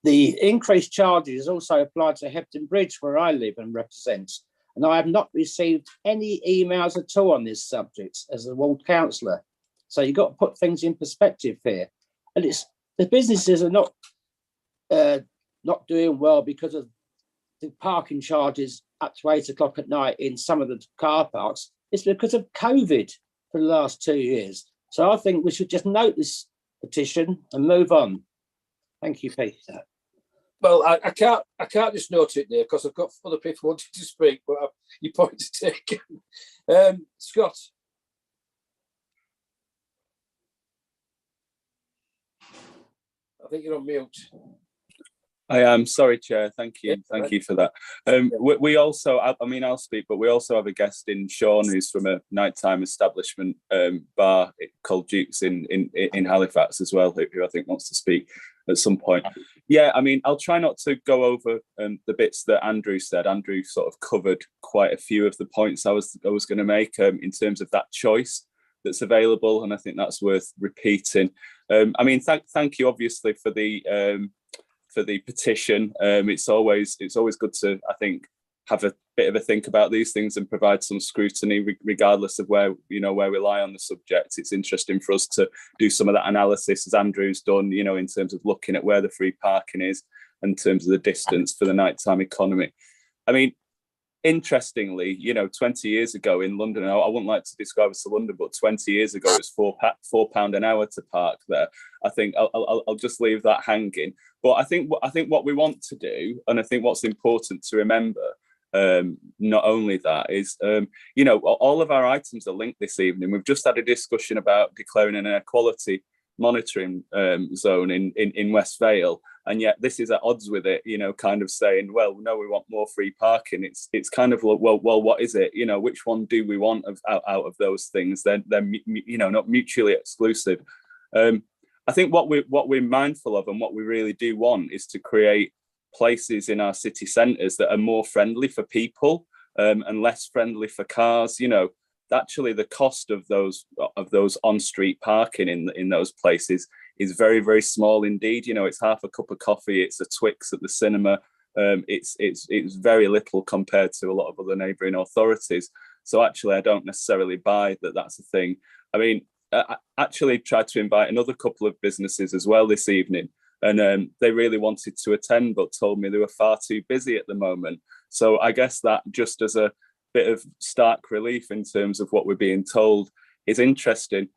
S9: the increased charges also applied to Hebden Bridge, where I live and represent. And I have not received any emails at all on this subject as a ward councillor. So you've got to put things in perspective here. And it's the businesses are not doing well because of the parking charges up to 8 o'clock at night in some of the car parks. It's because of COVID for the last 2 years. So I think we should just note this petition and move on. Thank you, Peter.
S1: Well, I can't just note it there because I've got other people wanting to speak, but your point is taken. Scott. I think you're on mute.
S12: I am sorry, Chair. Thank you. Thank you for that. We also, I mean, I'll speak, but we also have a guest in Sean, who's from a nighttime establishment bar called Duke's in Halifax as well, who I think wants to speak at some point. Yeah, I mean, I'll try not to go over the bits that Andrew said. Andrew sort of covered quite a few of the points I was going to make in terms of that choice that's available, and I think that's worth repeating. I mean, thank you, obviously, for the petition. It's always good to, I think, have a bit of a think about these things and provide some scrutiny regardless of where we lie on the subject. It's interesting for us to do some of that analysis as Andrew's done, in terms of looking at where the free parking is in terms of the distance for the nighttime economy. I mean, interestingly, 20 years ago in London, I wouldn't like to describe us to London, but 20 years ago it was £4 an hour to park there. I think I'll just leave that hanging. But I think what we want to do, and I think what's important to remember, not only that is, all of our items are linked this evening. We've just had a discussion about declaring an air quality monitoring zone in West Vale, and yet this is at odds with it, kind of saying, well, no, we want more free parking. It's kind of like, well, what is it? Which one do we want out of those things? They're not mutually exclusive. I think what we're mindful of and what we really do want is to create places in our city centres that are more friendly for people and less friendly for cars. Actually the cost of those on-street parking in those places is very, very small indeed. It's half a cup of coffee, it's a Twix at the cinema. It's very little compared to a lot of other neighbouring authorities. So actually I don't necessarily buy that that's a thing. I mean, I actually tried to invite another couple of businesses as well this evening, and they really wanted to attend but told me they were far too busy at the moment. So I guess that, just as a bit of stark relief in terms of what we're being told, is interesting.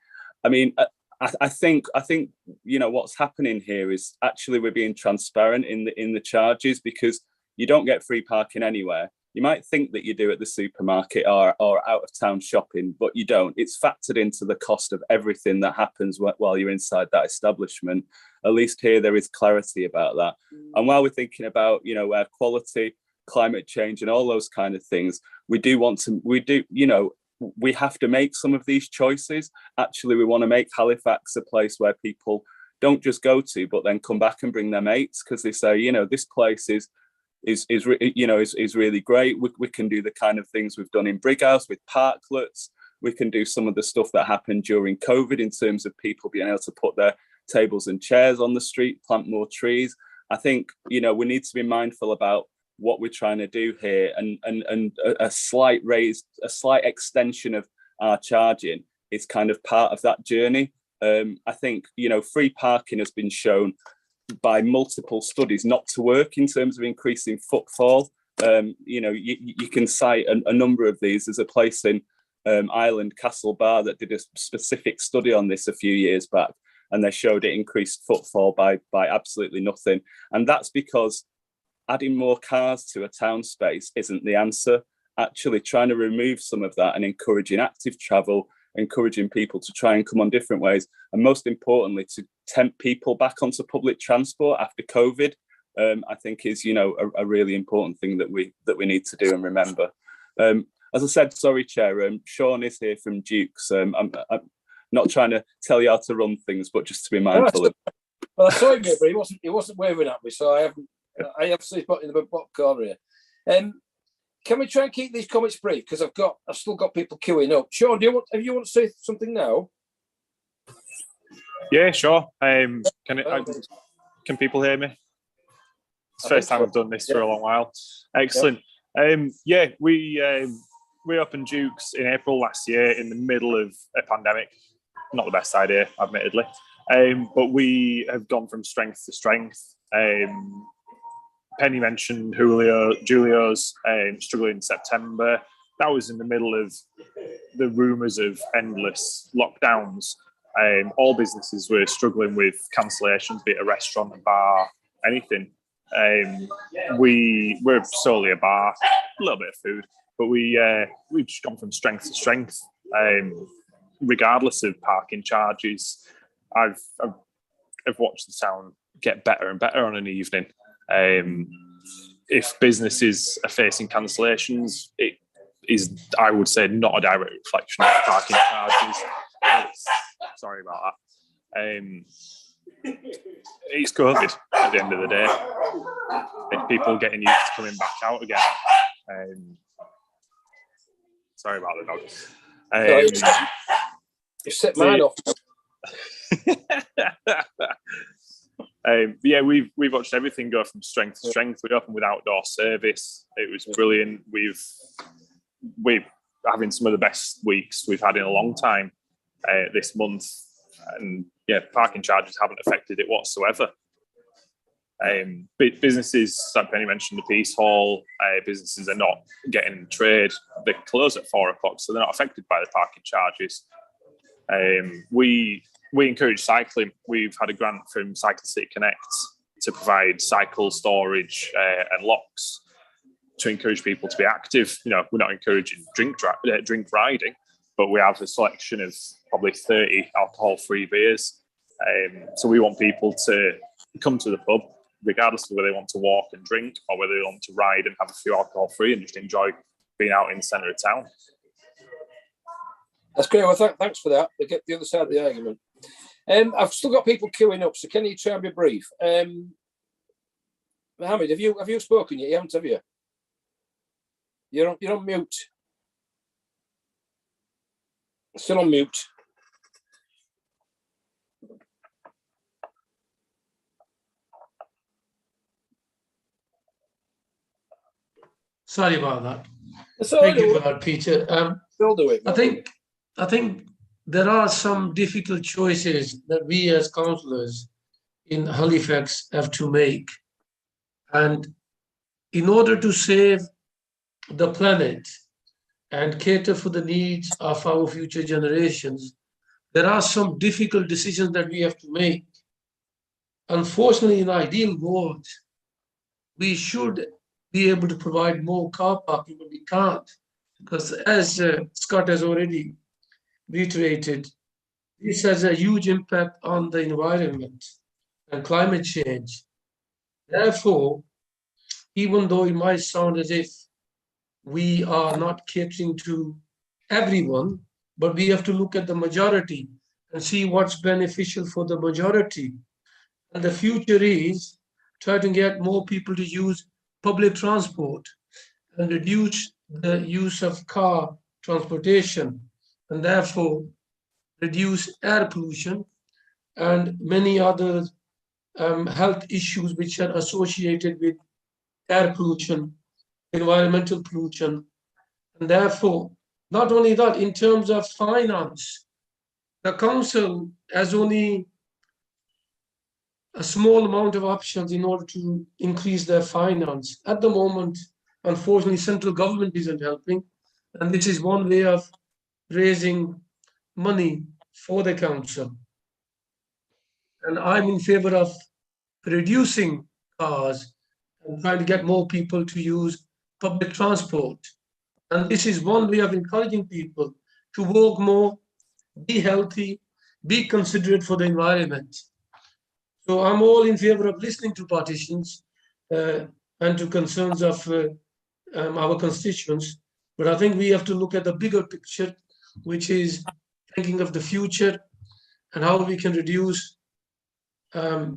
S12: I mean, I think what's happening here is actually we're being transparent in the charges, because you don't get free parking anywhere. You might think that you do at the supermarket or out of town shopping, but you don't. It's factored into the cost of everything that happens while you're inside that establishment. At least here there is clarity about that. And while we're thinking about, air quality, climate change and all those kind of things, we have to make some of these choices. Actually, we want to make Halifax a place where people don't just go to, but then come back and bring their mates, because they say, this place is really great. We can do the kind of things we've done in Brighouse with parklets. We can do some of the stuff that happened during COVID in terms of people being able to put their tables and chairs on the street, plant more trees. I think, we need to be mindful about what we're trying to do here, and a slight extension of our charging is kind of part of that journey. I think, free parking has been shown by multiple studies not to work in terms of increasing footfall. You can cite a number of these. There's a place in Ireland, Castle Bar, that did a specific study on this a few years back, and they showed it increased footfall by absolutely nothing. And that's because adding more cars to a town space isn't the answer. Actually trying to remove some of that and encouraging active travel, encouraging people to try and come on different ways, and most importantly, to tempt people back onto public transport after COVID, I think is, a really important thing that we need to do and remember. As I said, sorry, Chair, Sean is here from Dukes. I'm not trying to tell you how to run things, but just to be mindful of.
S1: Well, I saw him here, but he wasn't waving at me, so I have to put in the bottom corner here. Can we try and keep these comments brief, because I've still got people queuing up. Sean, do you want to say something now?
S13: Yeah, sure. Can people hear me? It's the first time I've done this for a long while. Excellent. Yeah, we opened Dukes in April last year in the middle of a pandemic. Not the best idea, admittedly, but we have gone from strength to strength. Penny mentioned Julio's struggling in September. That was in the middle of the rumours of endless lockdowns. All businesses were struggling with cancellations, be it a restaurant, a bar, anything. We're solely a bar, a little bit of food, but we've just gone from strength to strength, regardless of parking charges. I've watched the town get better and better on an evening. If businesses are facing cancellations, it is, I would say, not a direct reflection of parking charges. Sorry about that. It's COVID at the end of the day. It's people getting used to coming back out again. Sorry about the dog.
S1: You set mine off.
S13: Yeah, we've watched everything go from strength to strength. We opened with outdoor service. It was brilliant. We're having some of the best weeks we've had in a long time this month, and yeah, parking charges haven't affected it whatsoever. Businesses, like Penny mentioned, the Peace Hall, businesses are not getting trade. They close at 4 o'clock, so they're not affected by the parking charges. We encourage cycling. We've had a grant from Cycle City Connect to provide cycle storage and locks to encourage people to be active. We're not encouraging drink riding, but we have a selection of probably 30 alcohol-free beers. So we want people to come to the pub, regardless of whether they want to walk and drink or whether they want to ride and have a few alcohol-free and just enjoy being out in the centre of town.
S1: That's great. Well, thanks for that. They get the other side of the argument. I've still got people queuing up, so can you try and be brief? Mohammed, have you spoken yet? You haven't, have you? You're on mute. Still on mute.
S14: Sorry about that.
S1: Thank
S14: you for that, Peter.
S1: Still do it.
S14: I think there are some difficult choices that we as councillors in Halifax have to make. And in order to save the planet and cater for the needs of our future generations, there are some difficult decisions that we have to make. Unfortunately, in an ideal world, we should be able to provide more car parking, but we can't, because as Scott has already reiterated, this has a huge impact on the environment and climate change. Therefore, even though it might sound as if we are not catering to everyone, but we have to look at the majority and see what's beneficial for the majority. And the future is try to get more people to use public transport and reduce the use of car transportation, and therefore reduce air pollution and many other health issues which are associated with air pollution, environmental pollution. And therefore, not only that, in terms of finance, the council has only a small amount of options in order to increase their finance. At the moment, unfortunately, central government isn't helping. And this is one way of raising money for the council. And I'm in favor of reducing cars and trying to get more people to use public transport. And this is one way of encouraging people to walk more, be healthy, be considerate for the environment. So I'm all in favor of listening to partitions and to concerns of our constituents. But I think we have to look at the bigger picture, which is thinking of the future and how we can reduce the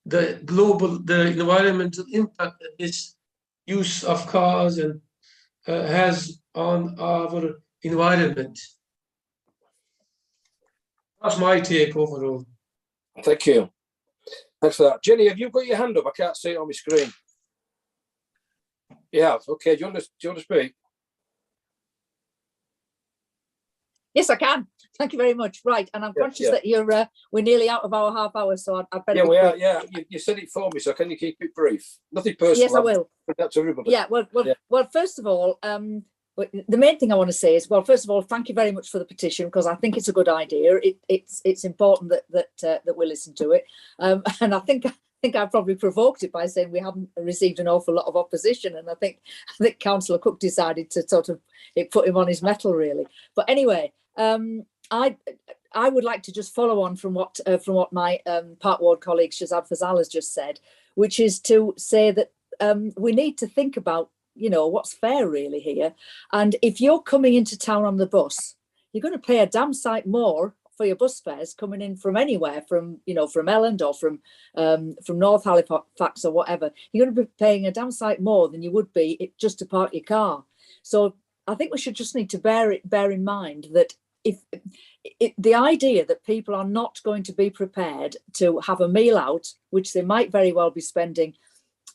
S14: environmental impact that this use of cars and has on our environment. That's my take overall.
S1: Thank you. Thanks for that. Jenny, have you got your hand up? I can't see it on my screen. Yeah, okay. Do you want to speak?
S15: Yes, I can. Thank you very much. Right, and I'm conscious that we're nearly out of our half hour, so I better.
S1: Yeah, we are. Yeah, you said it for me, so can you keep it brief? Nothing personal.
S15: Yes, I will.
S1: That's everybody.
S15: Yeah. Well. First of all, the main thing I want to say is, well, first of all, thank you very much for the petition, because I think it's a good idea. It's important that we listen to it, and I think I've probably provoked it by saying we haven't received an awful lot of opposition, and I think Councillor Cook decided to sort of put him on his mettle, really. But anyway. I would like to just follow on from what my Park Ward colleague Shazad Fazal has just said, which is to say that we need to think about, what's fair really here. And if you're coming into town on the bus, you're going to pay a damn sight more for your bus fares coming in from anywhere, from Elland or from North Halifax or whatever. You're going to be paying a damn sight more than you would be just to park your car. So I think we should just need to bear in mind that if the idea that people are not going to be prepared to have a meal out, which they might very well be spending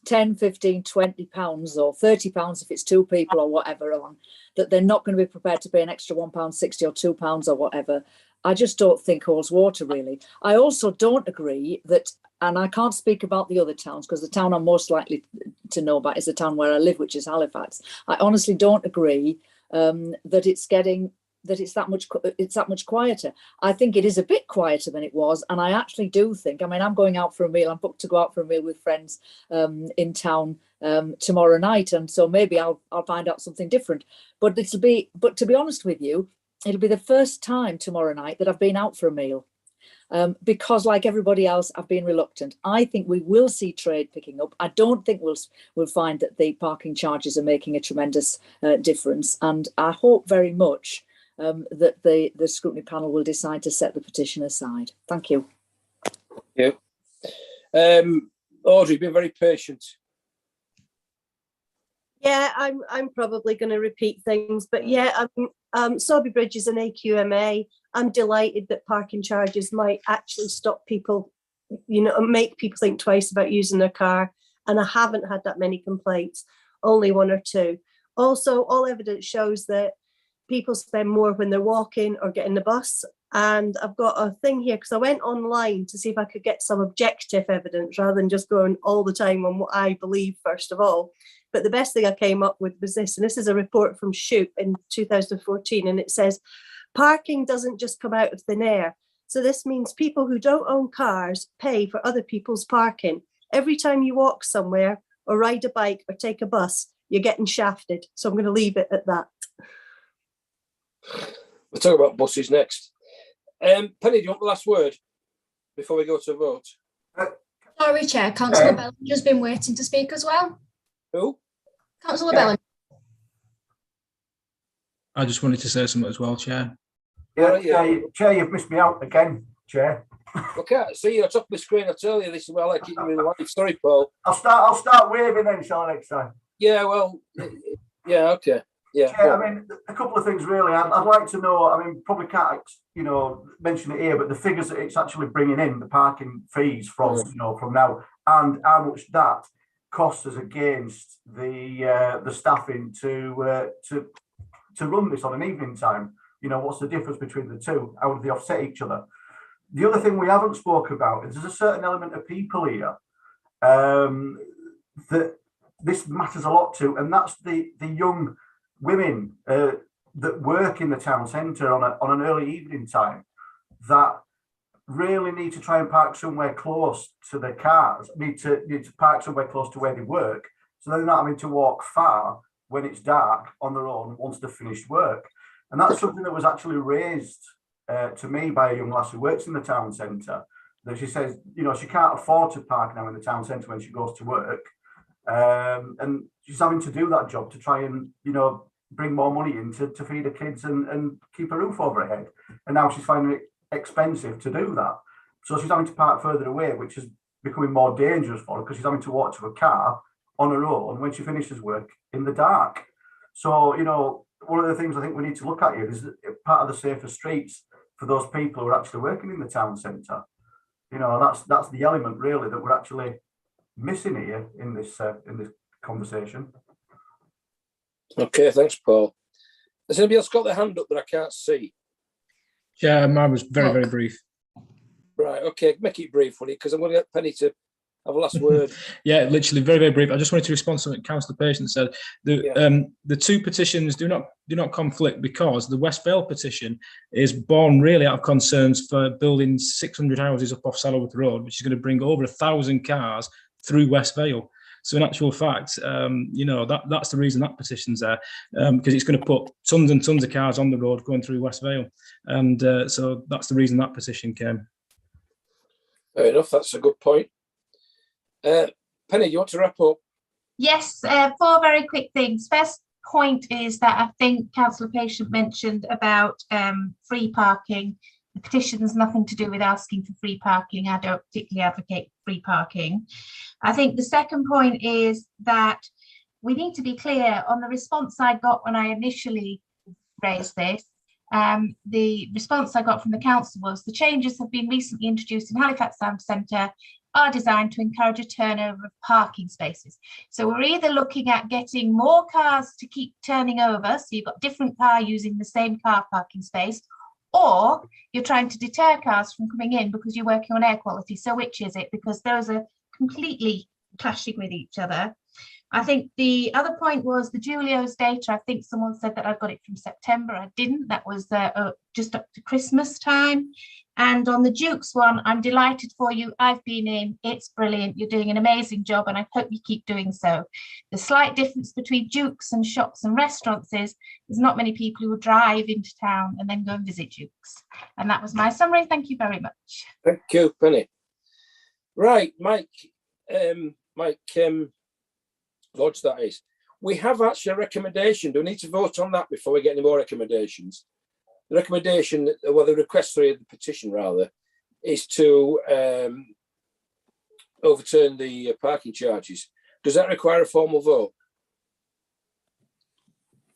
S15: 10, 15, 20 pounds or 30 pounds if it's two people or whatever on, that they're not going to be prepared to pay an extra £1.60 or £2 or whatever, I just don't think holds water, really. I also don't agree that, and I can't speak about the other towns because the town I'm most likely to know about is the town where I live, which is Halifax. I honestly don't agree that it's that much quieter. I think it is a bit quieter than it was, and I actually do think, I'm going out for a meal. I'm booked to go out for a meal with friends in town tomorrow night, and so maybe I'll find out something different. But to be honest with you, it'll be the first time tomorrow night that I've been out for a meal. Because like everybody else, I've been reluctant. I think we will see trade picking up. I don't think we'll find that the parking charges are making a tremendous difference. And I hope very much that the scrutiny panel will decide to set the petition aside. Thank you.
S1: Thank you. Audrey, been very patient.
S8: Yeah, I'm probably going to repeat things, but yeah, Sowerby Bridge is an AQMA. I'm delighted that parking charges might actually stop people, make people think twice about using their car. And I haven't had that many complaints, only one or two. Also, all evidence shows that people spend more when they're walking or getting the bus. And I've got a thing here because I went online to see if I could get some objective evidence rather than just going all the time on what I believe, first of all. But the best thing I came up with was this, and this is a report from Shoop in 2014, and it says, parking doesn't just come out of thin air. So this means people who don't own cars pay for other people's parking. Every time you walk somewhere or ride a bike or take a bus, you're getting shafted. So I'm going to leave it at that.
S1: We'll talk about buses next. Penny, do you want the last word before we go to a vote?
S2: Sorry, Chair. Councillor Bellinger's been waiting to speak as well.
S1: Who?
S2: Councillor Bellinger.
S3: I just wanted to say something as well, Chair.
S10: Yeah, Chair, you've missed me out again, Chair.
S1: Okay, see you on top of the screen. I tell you, this is why I like it really live. Sorry, Paul.
S10: I'll start waving then, shall I, next time?
S1: Yeah, well, yeah, okay. Yeah,
S10: I mean, a couple of things really. I'd like to know, I mean, probably can't, mention it here, but the figures that it's actually bringing in, the parking fees from, from now, and how much that costs us against the staffing to run this on an evening time. What's the difference between the two? How do they offset each other? The other thing we haven't spoke about is there's a certain element of people here that this matters a lot to, and that's the young women that work in the town centre on an early evening time that really need to try and park somewhere close to their cars, need to park somewhere close to where they work, so they're not having to walk far when it's dark on their own once they've finished work. And that's something that was actually raised to me by a young lass who works in the town centre, that she says, she can't afford to park now in the town centre when she goes to work. And she's having to do that job to try and, bring more money in to feed her kids and keep a roof over her head. And now she's finding it expensive to do that. So she's having to park further away, which is becoming more dangerous for her because she's having to walk to a car on her own when she finishes work in the dark. So, one of the things I think we need to look at here is part of the safer streets for those people who are actually working in the town centre. That's the element really that we're actually missing here in this conversation.
S1: Okay, thanks, Paul. Has anybody else got their hand up that I can't see?
S3: Yeah, mine was very, very brief.
S1: Right, okay, make it brief, will you? Because I'm going to get Penny to have a last word.
S3: Yeah, literally very, very brief. I just wanted to respond to something Councillor Patient said. The two petitions do not conflict because the West Vale petition is born really out of concerns for building 600 houses up off Saddleworth Road, which is going to bring over 1,000 cars through West Vale. So in actual fact, that's the reason that petition's there, because it's going to put tons and tons of cars on the road going through West Vale. And so that's the reason that petition came.
S1: Fair enough, that's a good point. Penny, you want to wrap up?
S11: Yes, 4 very quick things. First point is that I think Councillor Patient mentioned about free parking. The petition has nothing to do with asking for free parking. I don't particularly advocate free parking. I think the second point is that we need to be clear on the response I got when I initially raised this. The response I got from the council was the changes have been recently introduced in Halifax Town Centre are designed to encourage a turnover of parking spaces. So we're either looking at getting more cars to keep turning over, so you've got different car using the same car parking space, or you're trying to deter cars from coming in because you're working on air quality. So which is it? Because those are completely clashing with each other. I think the other point was the Julio's data. I think someone said that I got it from September. I didn't. That was just up to Christmas time. And on the Dukes one, I'm delighted for you. I've been in. It's brilliant. You're doing an amazing job, and I hope you keep doing so. The slight difference between Dukes and shops and restaurants is there's not many people who will drive into town and then go and visit Dukes. And that was my summary. Thank you very much.
S1: Thank you, Penny. Right, Mike. Lodge, that is. We have actually a recommendation. Do we need to vote on that before we get any more recommendations? The recommendation, well, the request for the petition rather, is to overturn the parking charges. Does that require a formal vote,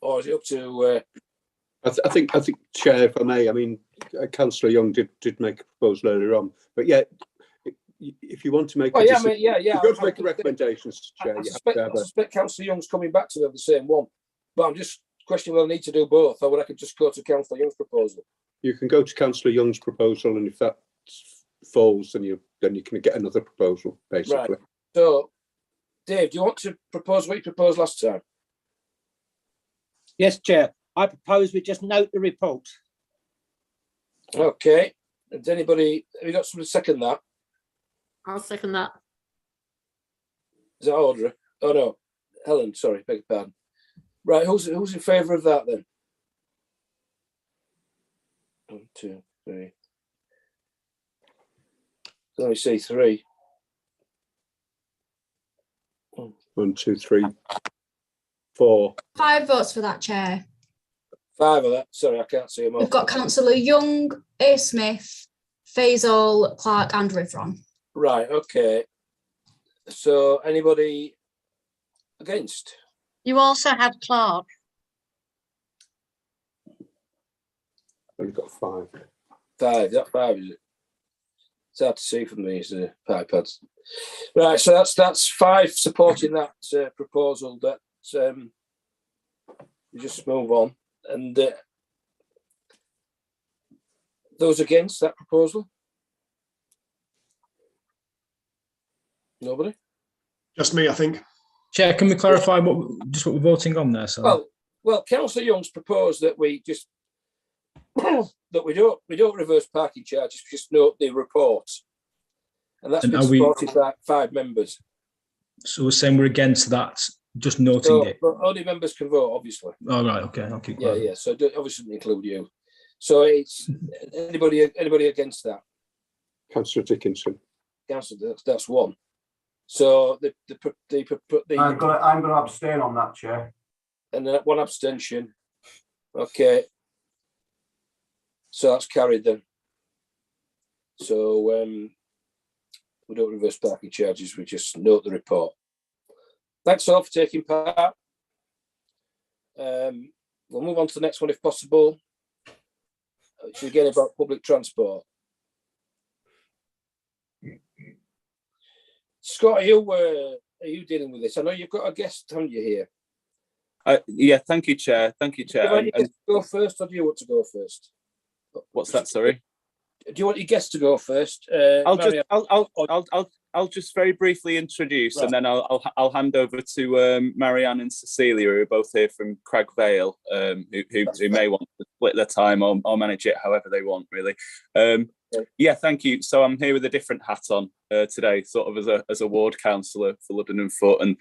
S1: or is it up to?
S4: I think, Chair, if I may. I mean, Councillor Young did make a proposal earlier on, but yeah. If you want to make,
S1: If
S4: you got to make the recommendations, Chair.
S1: I suspect Councillor Young's coming back to me on the same one, but I'm just questioning whether I need to do both, or whether I could just go to Councillor Young's proposal.
S4: You can go to Councillor Young's proposal, and if that falls, then you can get another proposal, basically.
S1: Right. So Dave, do you want to propose what you proposed last time?
S9: Yes, Chair. I propose we just note the report.
S1: Okay. Does anybody, have you got someone to second that?
S16: I'll second that.
S1: Is that Audrey? Oh no, Helen, sorry, beg your pardon. Right, who's in favour of that then? 1, 2, 3. Let me see 3.
S4: 1, 2, 3, 4.
S2: 5 votes for that, Chair.
S1: 5 of that. Sorry, I can't see them all.
S2: We've got Councillor Young, A. Smith, Faisal, Clark, and Rivron.
S1: Right, okay. So anybody against?
S16: You also had Clark.
S4: We've got 5.
S1: 5, that 5 is it? It's hard to see from these iPads. Right, so that's 5 supporting that proposal. That we just move on. And those against that proposal? Nobody?
S7: Just me, I think.
S3: Chair, can we clarify what we're voting on there? So
S1: Well, Councillor Young's proposed that we just that we don't reverse parking charges, we just note the report, and that's been supported by 5 members.
S3: So we're saying we're against that, just noting it.
S1: But only members can vote, obviously.
S3: Oh, right, okay, I'll keep quiet.
S1: Yeah. So obviously include you. So it's anybody against that?
S4: Councillor Dickinson.
S1: Councillor, that's 1. So
S10: I'm going to abstain on that, Chair.
S1: And 1 abstention. Okay. So that's carried then. So we don't reverse parking charges, we just note the report. Thanks all for taking part. We'll move on to the next one if possible. It's again about public transport. Scott, are you dealing with this? I know you've got a guest, haven't you, here?
S12: Yeah, thank you, Chair. Thank you, Chair.
S1: Do you want your guest to go first, or do you want to go first?
S12: What's that? Sorry.
S1: Do you want your guest to go first?
S12: I'll just very briefly introduce,
S1: right,
S12: and then I'll hand over to Marianne and Cecilia, who are both here from Crag Vale, who may want to split their time or manage it however they want, really. Yeah, thank you. So I'm here with a different hat on today, sort of as a ward councillor for Ludden and Foot, and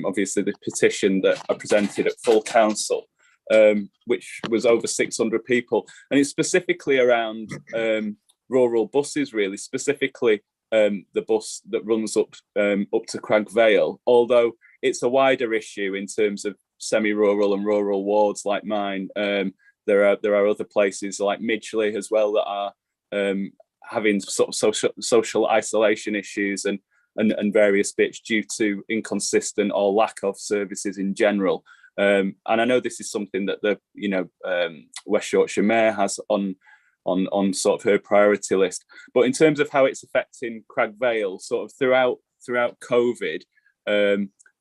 S12: obviously the petition that I presented at full council, which was over 600 people, and it's specifically around rural buses, really, specifically the bus that runs up to Crag Vale, although it's a wider issue in terms of semi-rural and rural wards like mine. There are other places like Midgley as well that are having sort of social isolation issues and various bits due to inconsistent or lack of services in general. And I know this is something that the West Yorkshire Mayor has on sort of her priority list. But in terms of how it's affecting Crag Vale, sort of throughout COVID,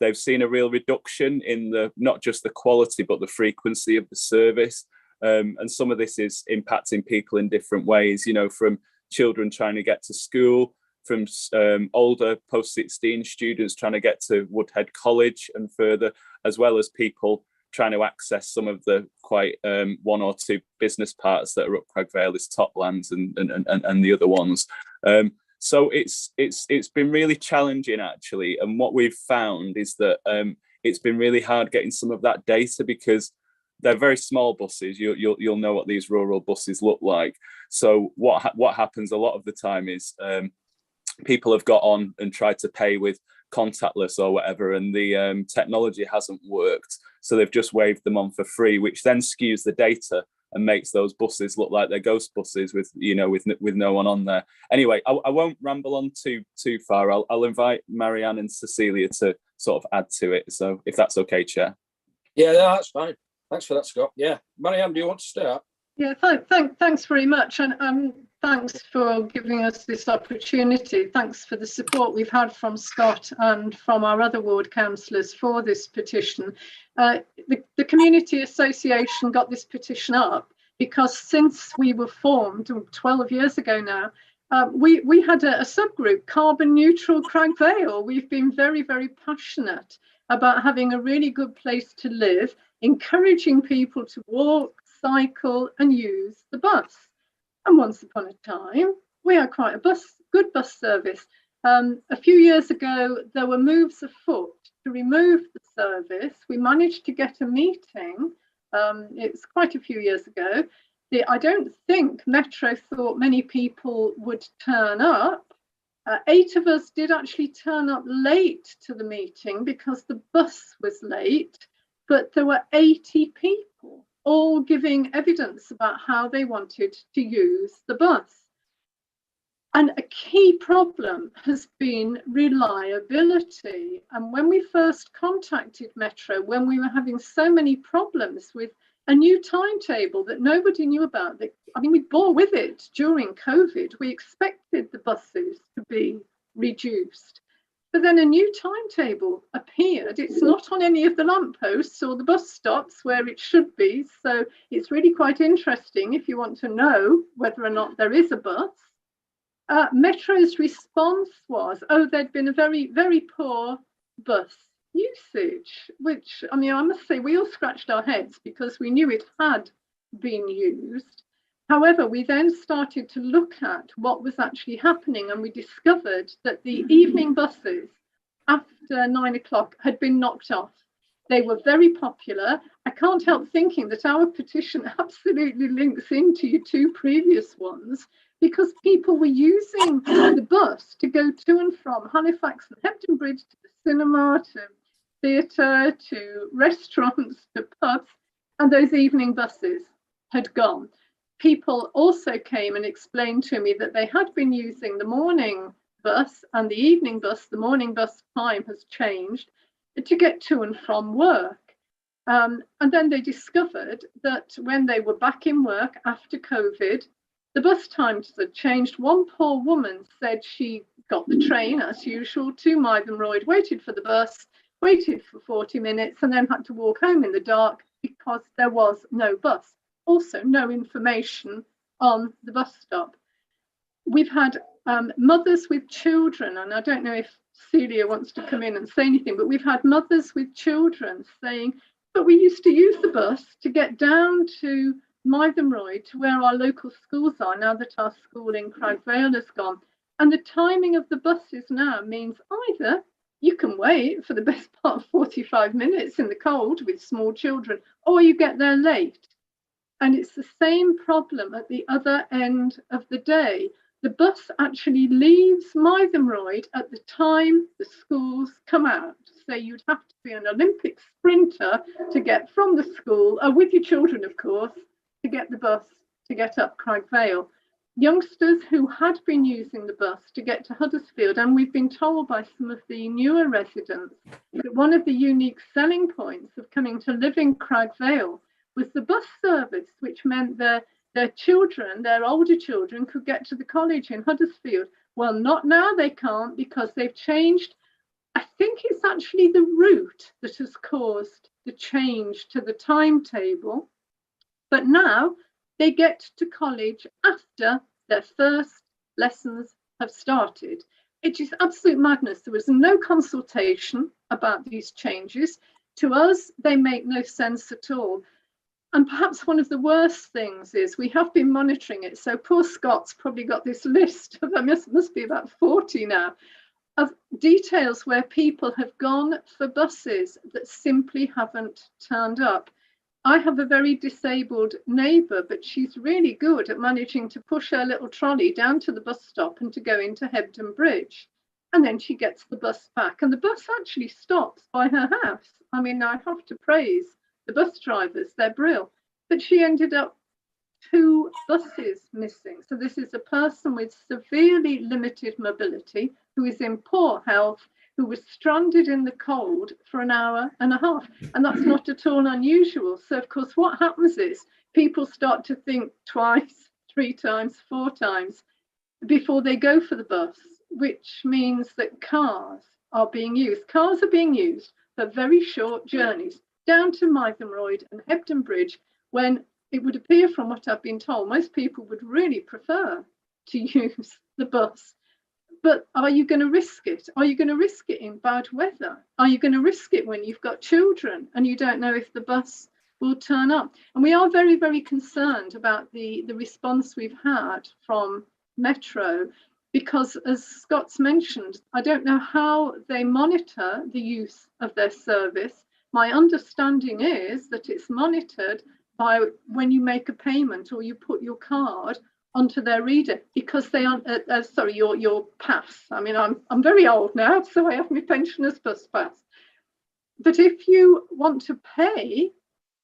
S12: they've seen a real reduction in not just the quality but the frequency of the service. And some of this is impacting people in different ways, from children trying to get to school, from older post-16 students trying to get to Woodhead College and further, as well as people trying to access some of the quite 1 or 2 business parts that are up Crag Vale, as Toplands and the other ones. So it's been really challenging, actually. And what we've found is that it's been really hard getting some of that data, because they're very small buses. You'll know what these rural buses look like. So what happens a lot of the time is people have got on and tried to pay with contactless or whatever, and the technology hasn't worked. So they've just waved them on for free, which then skews the data and makes those buses look like they're ghost buses with no one on there. Anyway, I won't ramble on too far. I'll invite Marianne and Cecilia to sort of add to it. So if that's okay, Chair.
S1: Yeah, no, that's fine. Thanks for that, Scott. Yeah, Marianne, do you want to start?
S17: Yeah, thanks very much, and thanks for giving us this opportunity. Thanks for the support we've had from Scott and from our other ward councillors for this petition. The Community Association got this petition up because since we were formed 12 years ago now, We had a subgroup, Carbon Neutral Crag Vale. We've been very, very passionate about having a really good place to live, encouraging people to walk, cycle and use the bus. And once upon a time, we had quite a good bus service. A few years ago, there were moves afoot to remove the service. We managed to get a meeting. It's quite a few years ago. I don't think Metro thought many people would turn up. 8 of us did actually turn up late to the meeting because the bus was late, but there were 80 people all giving evidence about how they wanted to use the bus. And a key problem has been reliability. And when we first contacted Metro, when we were having so many problems with a new timetable that nobody knew about, we bore with it during COVID. We expected the buses to be reduced. But then a new timetable appeared. It's not on any of the lampposts or the bus stops where it should be. So it's really quite interesting if you want to know whether or not there is a bus. Metro's response was, there'd been a very, very poor bus usage, which, I must say, we all scratched our heads because we knew it had been used. However, we then started to look at what was actually happening, and we discovered that the evening buses after 9 o'clock had been knocked off. They were very popular. I can't help thinking that our petition absolutely links into your 2 previous ones, because people were using the bus to go to and from Halifax and Hebden Bridge to the cinema, to theatre, to restaurants, to pubs, and those evening buses had gone. People also came and explained to me that they had been using the morning bus and the evening bus. The morning bus time has changed to get to and from work. And then they discovered that when they were back in work after COVID, the bus times had changed. One poor woman said she got the train as usual to Mytholmroyd, waited for the bus, waited for 40 minutes and then had to walk home in the dark because there was no bus. Also, no information on the bus stop. We've had mothers with children, and I don't know if Celia wants to come in and say anything, but we've had mothers with children saying, but we used to use the bus to get down to Mytholmroyd, to where our local schools are, now that our school in Crag Vale has gone. And the timing of the buses now means either you can wait for the best part of 45 minutes in the cold with small children, or you get there late. And it's the same problem at the other end of the day. The bus actually leaves Mytholmroyd at the time the schools come out. So you'd have to be an Olympic sprinter to get from the school, with your children, of course, to get the bus to get up Crag Vale. Youngsters who had been using the bus to get to Huddersfield, and we've been told by some of the newer residents that one of the unique selling points of coming to live in Crag Vale was the bus service, which meant their children, their older children, could get to the college in Huddersfield. Well, not now, they can't, because they've changed. I think it's actually the route that has caused the change to the timetable. But now they get to college after their first lessons have started. It is absolute madness. There was no consultation about these changes. To us, they make no sense at all. And perhaps one of the worst things is we have been monitoring it. So poor Scott's probably got this list of, there must be about 40 now, of details where people have gone for buses that simply haven't turned up. I have a very disabled neighbour, but she's really good at managing to push her little trolley down to the bus stop and to go into Hebden Bridge. And then she gets the bus back, and the bus actually stops by her house. I have to praise the bus drivers, they're brilliant. But she ended up 2 buses missing. So this is a person with severely limited mobility who is in poor health, who was stranded in the cold for an hour and a half. And that's not at all unusual. So of course, what happens is people start to think twice, 3 times, 4 times before they go for the bus, which means that cars are being used. Cars are being used for very short journeys down to Mytholmroyd and Hebden Bridge, when it would appear from what I've been told, most people would really prefer to use the bus. But are you going to risk it? Are you going to risk it in bad weather? Are you going to risk it when you've got children and you don't know if the bus will turn up? And we are very, very concerned about the response we've had from Metro, because as Scott's mentioned, I don't know how they monitor the use of their service. My understanding is that it's monitored by when you make a payment or you put your card onto their reader, because they are sorry, your pass. I mean, I'm very old now, so I have my pensioner's bus pass. But if you want to pay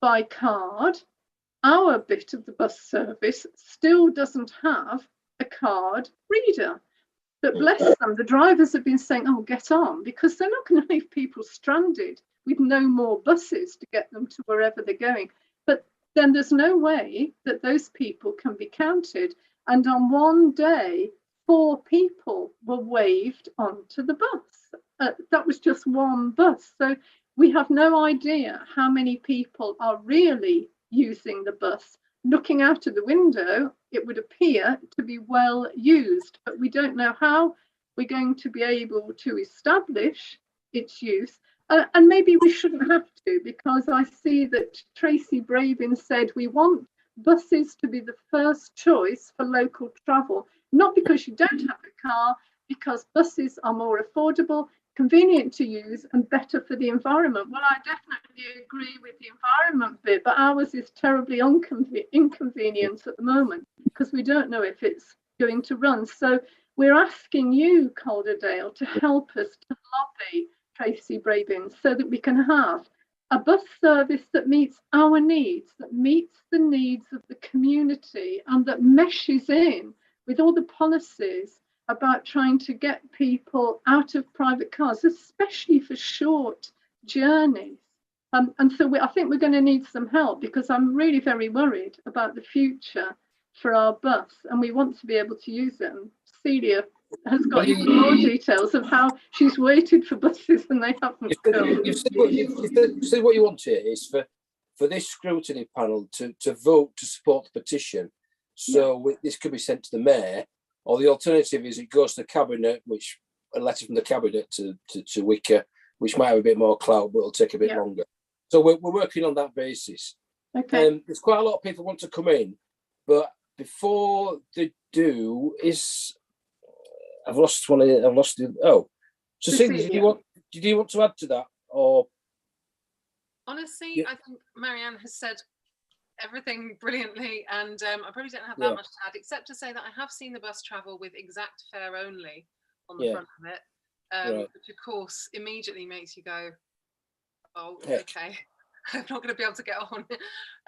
S17: by card, our bit of the bus service still doesn't have a card reader. But bless them, the drivers have been saying, oh, get on, because they're not going to leave people stranded with no more buses to get them to wherever they're going. But then there's no way that those people can be counted. And on one day, 4 people were waved onto the bus. That was just one bus. So we have no idea how many people are really using the bus. Looking out of the window, it would appear to be well used, but we don't know how we're going to be able to establish its use. And maybe we shouldn't have to, because I see that Tracy Bravin said we want buses to be the first choice for local travel, not because you don't have a car, because buses are more affordable, convenient to use and better for the environment. Well, I definitely agree with the environment bit, but ours is terribly inconvenient at the moment because we don't know if it's going to run. So we're asking you, Calderdale, to help us to lobby Tracy Bravin so that we can have a bus service that meets our needs, that meets the needs of the community, and that meshes in with all the policies about trying to get people out of private cars, especially for short journeys. And so I think we're going to need some help, because I'm really very worried about the future for our bus, and we want to be able to use it. And Celia has got even more details of how she's waited for buses and they haven't come.
S1: You've said what you want here is for this scrutiny panel to vote to support the petition. So this could be sent to the mayor, or the alternative is it goes to the cabinet, which a letter from the cabinet to Wicker, which might have a bit more clout, but it'll take a bit longer. So we're working on that basis.
S17: Okay.
S1: There's quite a lot of people want to come in, but before they do, I've lost one. I've lost the. Oh, so Cecilia, did you want to add to that, or?
S18: Honestly, I think Marianne has said everything brilliantly, and I probably don't have that much to add, except to say that I have seen the bus travel with exact fare only on the front of it, which of course immediately makes you go, oh, okay, I'm not going to be able to get on.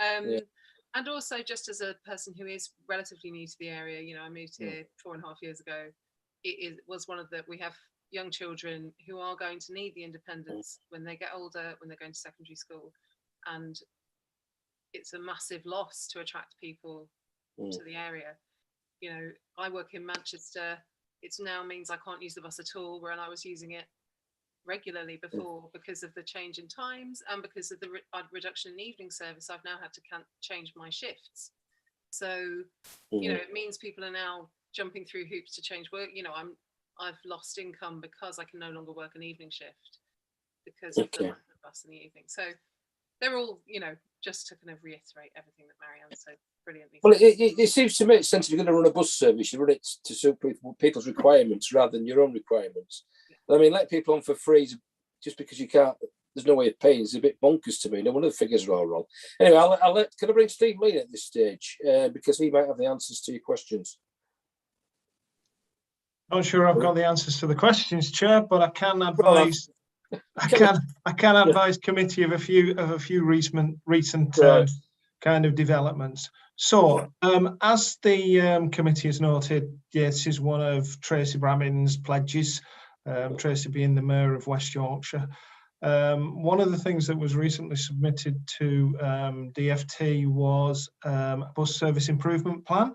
S18: And also, just as a person who is relatively new to the area, you know, I moved here 4.5 years ago. Was one of the, we have young children who are going to need the independence when they get older, when they're going to secondary school, and it's a massive loss to attract people to the area. You know, I work in Manchester. It now means I can't use the bus at all, where I was using it regularly before because of the change in times and because of the reduction in evening service. I've now had to change my shifts. So, you know, it means people are now jumping through hoops to change work. You know, I've lost income because I can no longer work an evening shift because of the bus in the evening. So they're all, you know, just to kind of reiterate everything that Marianne said brilliantly.
S1: Well, it seems to make sense if you're going to run a bus service, you run it to suit people's requirements rather than your own requirements. I mean, let people on for free just because you can't. There's no way of paying. It's a bit bonkers to me. No wonder the figures are all wrong. Anyway, can I bring Steve Lee at this stage because he might have the answers to your questions.
S19: Not sure I've got the answers to the questions, Chair, but I can advise. I can advise committee of a few recent kind of developments. So, as the committee has noted, this is one of Tracy Bramin's pledges. Tracy being the Mayor of West Yorkshire. One of the things that was recently submitted to DFT was a bus service improvement plan,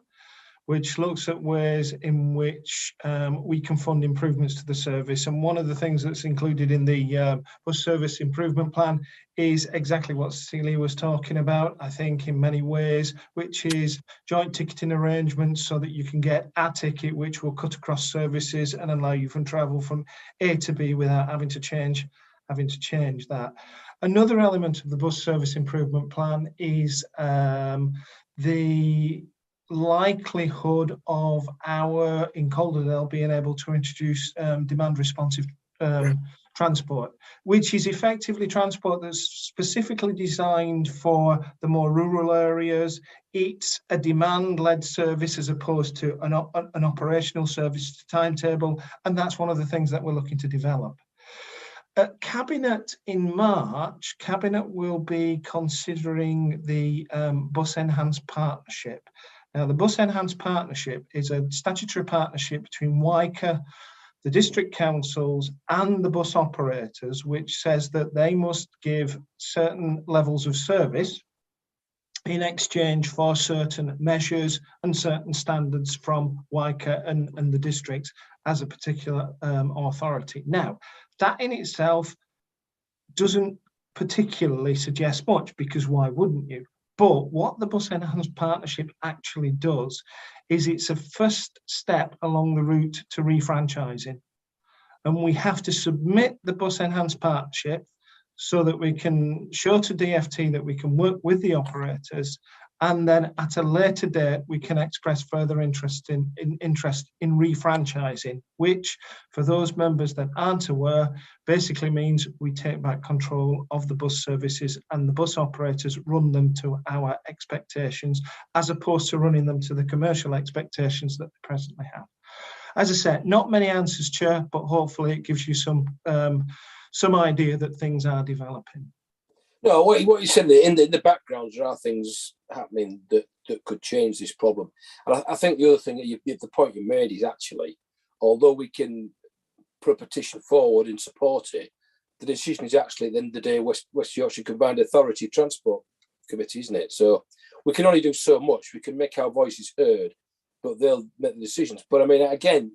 S19: which looks at ways in which we can fund improvements to the service. And one of the things that's included in the bus service improvement plan is exactly what Celia was talking about, I think, in many ways, which is joint ticketing arrangements so that you can get a ticket which will cut across services and allow you from travel from A to B without having to change that. Another element of the bus service improvement plan is the likelihood of in Calderdale being able to introduce demand responsive transport, which is effectively transport that's specifically designed for the more rural areas. It's a demand-led service as opposed to an operational service to timetable, and that's one of the things that we're looking to develop. At Cabinet in March, Cabinet will be considering the Bus Enhanced Partnership. Now, the Bus Enhanced Partnership is a statutory partnership between WICA, the district councils and the bus operators, which says that they must give certain levels of service in exchange for certain measures and certain standards from WICA and the districts as a particular authority. Now, that in itself doesn't particularly suggest much, because why wouldn't you? But what the Bus Enhanced Partnership actually does is it's a first step along the route to refranchising. And we have to submit the Bus Enhanced Partnership so that we can show to DFT that we can work with the operators, and then at a later date we can express further interest in refranchising, which, for those members that aren't aware, basically means we take back control of the bus services and the bus operators run them to our expectations, as opposed to running them to the commercial expectations that they presently have. As I said, not many answers, Chair, but hopefully it gives you some idea that things are developing.
S1: No, what you said, in the background, there are things happening that could change this problem. And I think the other thing, the point you made is actually, although we can put a petition forward and support it, the decision is actually at the end of the day West Yorkshire Combined Authority Transport Committee, isn't it? So we can only do so much. We can make our voices heard, but they'll make the decisions. But I mean, again,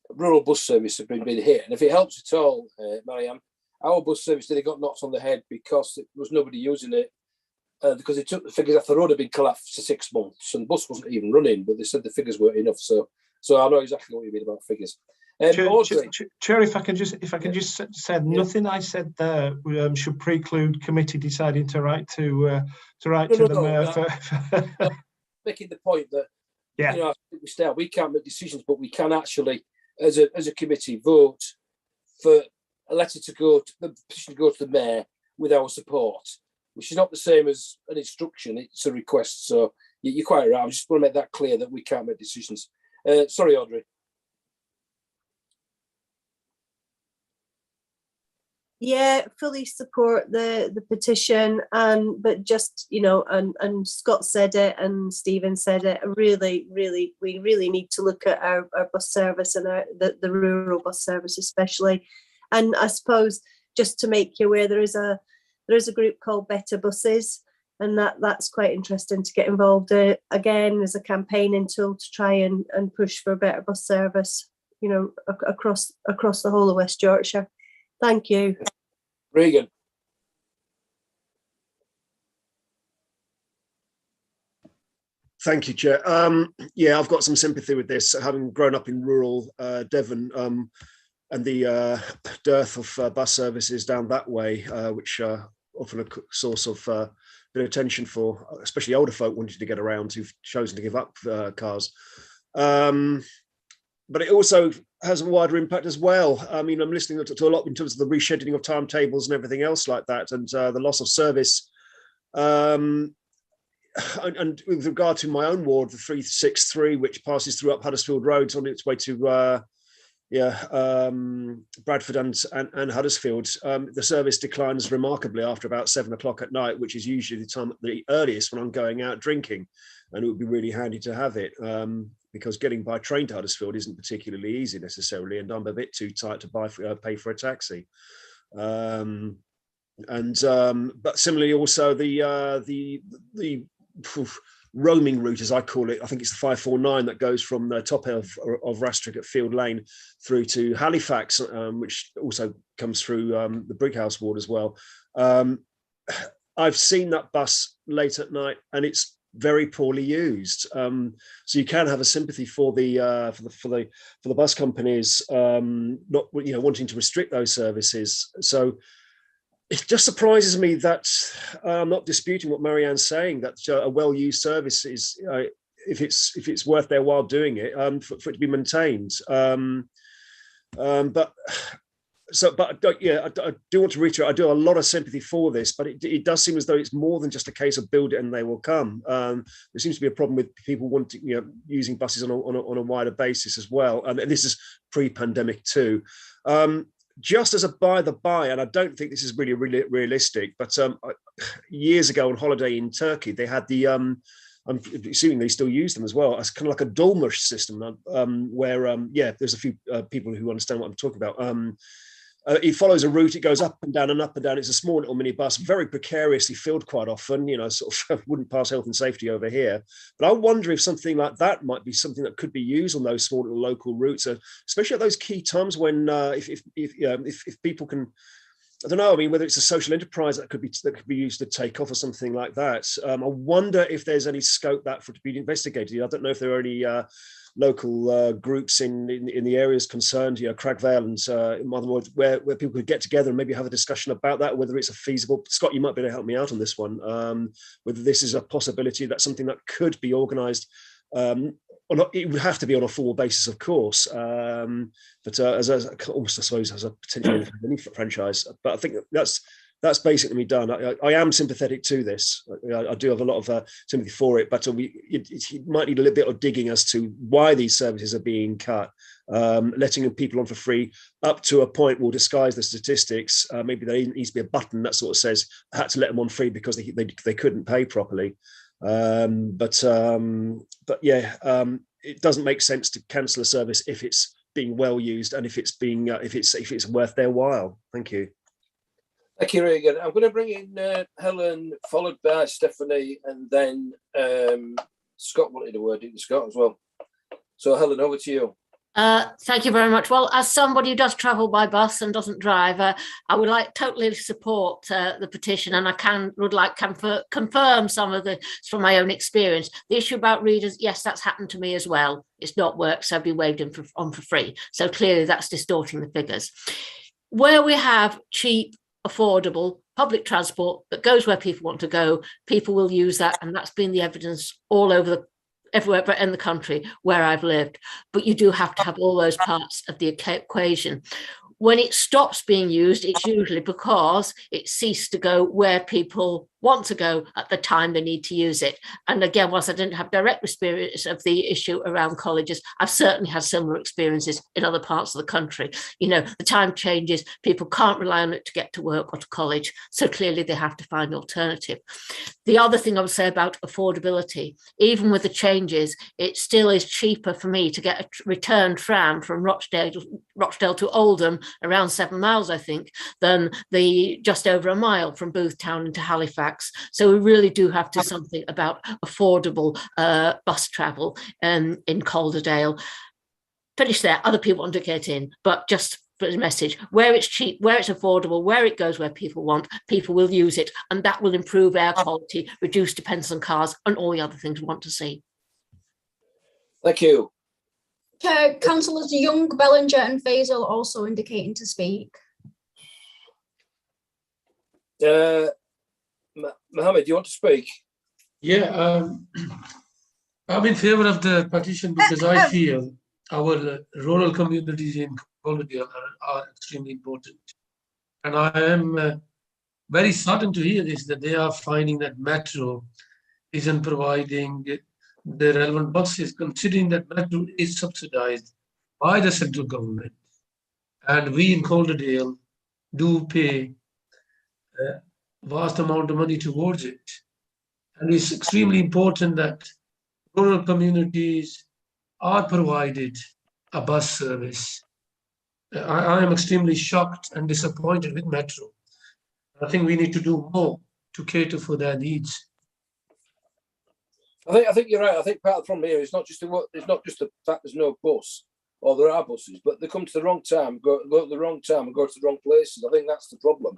S1: rural bus service have been hit, and if it helps at all, Marianne, our bus service nearly got knocked on the head because there was nobody using it, because they took the figures after the road had been collapsed for 6 months and the bus wasn't even running, but they said the figures weren't enough. So I know exactly what you mean about figures.
S19: Chair, if I can just say, nothing I said there should preclude committee deciding to write to the mayor.
S1: Making the point that we can't make decisions, but we can actually, as a committee, vote for a letter the petition to go to the mayor with our support, which is not the same as an instruction, it's a request. So you're quite right. I just want to make that clear that we can't make decisions. Sorry, Audrey.
S8: Yeah, fully support the petition, but just and Scott said it and Stephen said it. We really need to look at our bus service and the rural bus service especially. And I suppose just to make you aware, there is a group called Better Buses, and that's quite interesting to get involved in. Again, as a campaigning tool to try and push for a better bus service, across the whole of West Yorkshire. Thank you.
S1: Regan.
S7: Thank you, Chair. I've got some sympathy with this, having grown up in rural Devon, and the dearth of bus services down that way, which are often a source of bit of attention for, especially older folk wanting to get around who've chosen to give up cars. But it also has a wider impact as well. I mean, I'm listening to a lot in terms of the rescheduling of timetables and everything else like that, and the loss of service. And with regard to my own ward, the 363, which passes through up Huddersfield Road on its way to Bradford and Huddersfield, the service declines remarkably after about 7 o'clock at night, which is usually the earliest when I'm going out drinking, and it would be really handy to have it, because getting by train to Huddersfield isn't particularly easy necessarily, and I'm a bit too tight to pay for a taxi. But similarly, also the roaming route, as I call it. I think it's the 549 that goes from the top of Rastrick at Field Lane through to Halifax, which also comes through the Brighouse ward as well. I've seen that bus late at night, and it's very poorly used. So you can have a sympathy for the bus companies not wanting to restrict those services. So it just surprises me that I'm not disputing what Marianne's saying, that a well-used service is, if it's worth their while doing it, for it to be maintained. But I do want to reiterate, I do have a lot of sympathy for this, but it does seem as though it's more than just a case of build it and they will come. There seems to be a problem with people wanting, using buses on a wider basis as well. And this is pre-pandemic too. Just as a by the by, and I don't think this is really realistic, but years ago on holiday in Turkey, they had the, I'm assuming they still use them as well, as kind of like a dolmuş system, where, there's a few people who understand what I'm talking about. It follows a route, it goes up and down and up and down. It's a small little minibus, very precariously filled quite often, sort of wouldn't pass health and safety over here. But I wonder if something like that might be something that could be used on those small little local routes, especially at those key times when if people can, I don't know, I mean, whether it's a social enterprise that could be used to take off or something like that. I wonder if there's any scope for it to be investigated. I don't know if there are any local groups in the areas concerned, Cragvale and in other words, where people could get together and maybe have a discussion about that, whether it's a feasible. Scott, you might be able to help me out on this one. Whether this is a possibility, that's something that could be organised. Or not, it would have to be on a formal basis, of course, but as almost, I suppose, as a potential franchise. But I think that's basically done. I am sympathetic to this. I do have a lot of sympathy for it, but it might need a little bit of digging as to why these services are being cut. Letting people on for free up to a point will disguise the statistics. Maybe there needs to be a button that sort of says I had to let them on free because they couldn't pay properly. But it doesn't make sense to cancel a service if it's being well used and if it's worth their while. Thank you.
S1: Thank you, Regan. I'm going to bring in Helen, followed by Stephanie, and then Scott wanted a word, didn't Scott, as well? So, Helen, over to you.
S16: Thank you very much. Well, as somebody who does travel by bus and doesn't drive, I would like totally support the petition, and I would like confirm some of this from my own experience. The issue about readers, yes, that's happened to me as well. It's not worked, so I've been waved on for free. So clearly that's distorting the figures. Where we have cheap, affordable public transport that goes where people want to go, people will use that, and that's been the evidence all over everywhere in the country where I've lived. But you do have to have all those parts of the equation. When it stops being used, it's usually because it ceased to go where people want to go at the time they need to use it. And again, whilst I didn't have direct experience of the issue around colleges, I've certainly had similar experiences in other parts of the country. The time changes, people can't rely on it to get to work or to college, so clearly they have to find an alternative. The other thing I would say about affordability, even with the changes, it still is cheaper for me to get a return tram from Rochdale to Oldham, around 7 miles, I think, than the just over a mile from Boothtown into Halifax. So we really do have to do something about affordable bus travel in Calderdale. Finish there, other people want to get in, but just for the message, where it's cheap, where it's affordable, where it goes where people want, people will use it, and that will improve air quality, reduce dependence on cars, and all the other things we want to see.
S1: Thank you.
S2: Councillors Young, Bellinger and Faisal also indicating to speak.
S1: Mohammed, do you want to speak?
S14: Yeah, I'm in favour of the petition because I feel our rural communities in Calderdale are extremely important. And I am very saddened to hear this, that they are finding that Metro isn't providing the relevant buses, considering that Metro is subsidised by the central government. And we in Calderdale do pay vast amount of money towards it. And it's extremely important that rural communities are provided a bus service. I am extremely shocked and disappointed with Metro. I think we need to do more to cater for their needs.
S1: I think you're right. I think part of the problem here is not just the fact there's no bus, or there are buses, but they come to the wrong time, go at the wrong time, and go to the wrong places. I think that's the problem.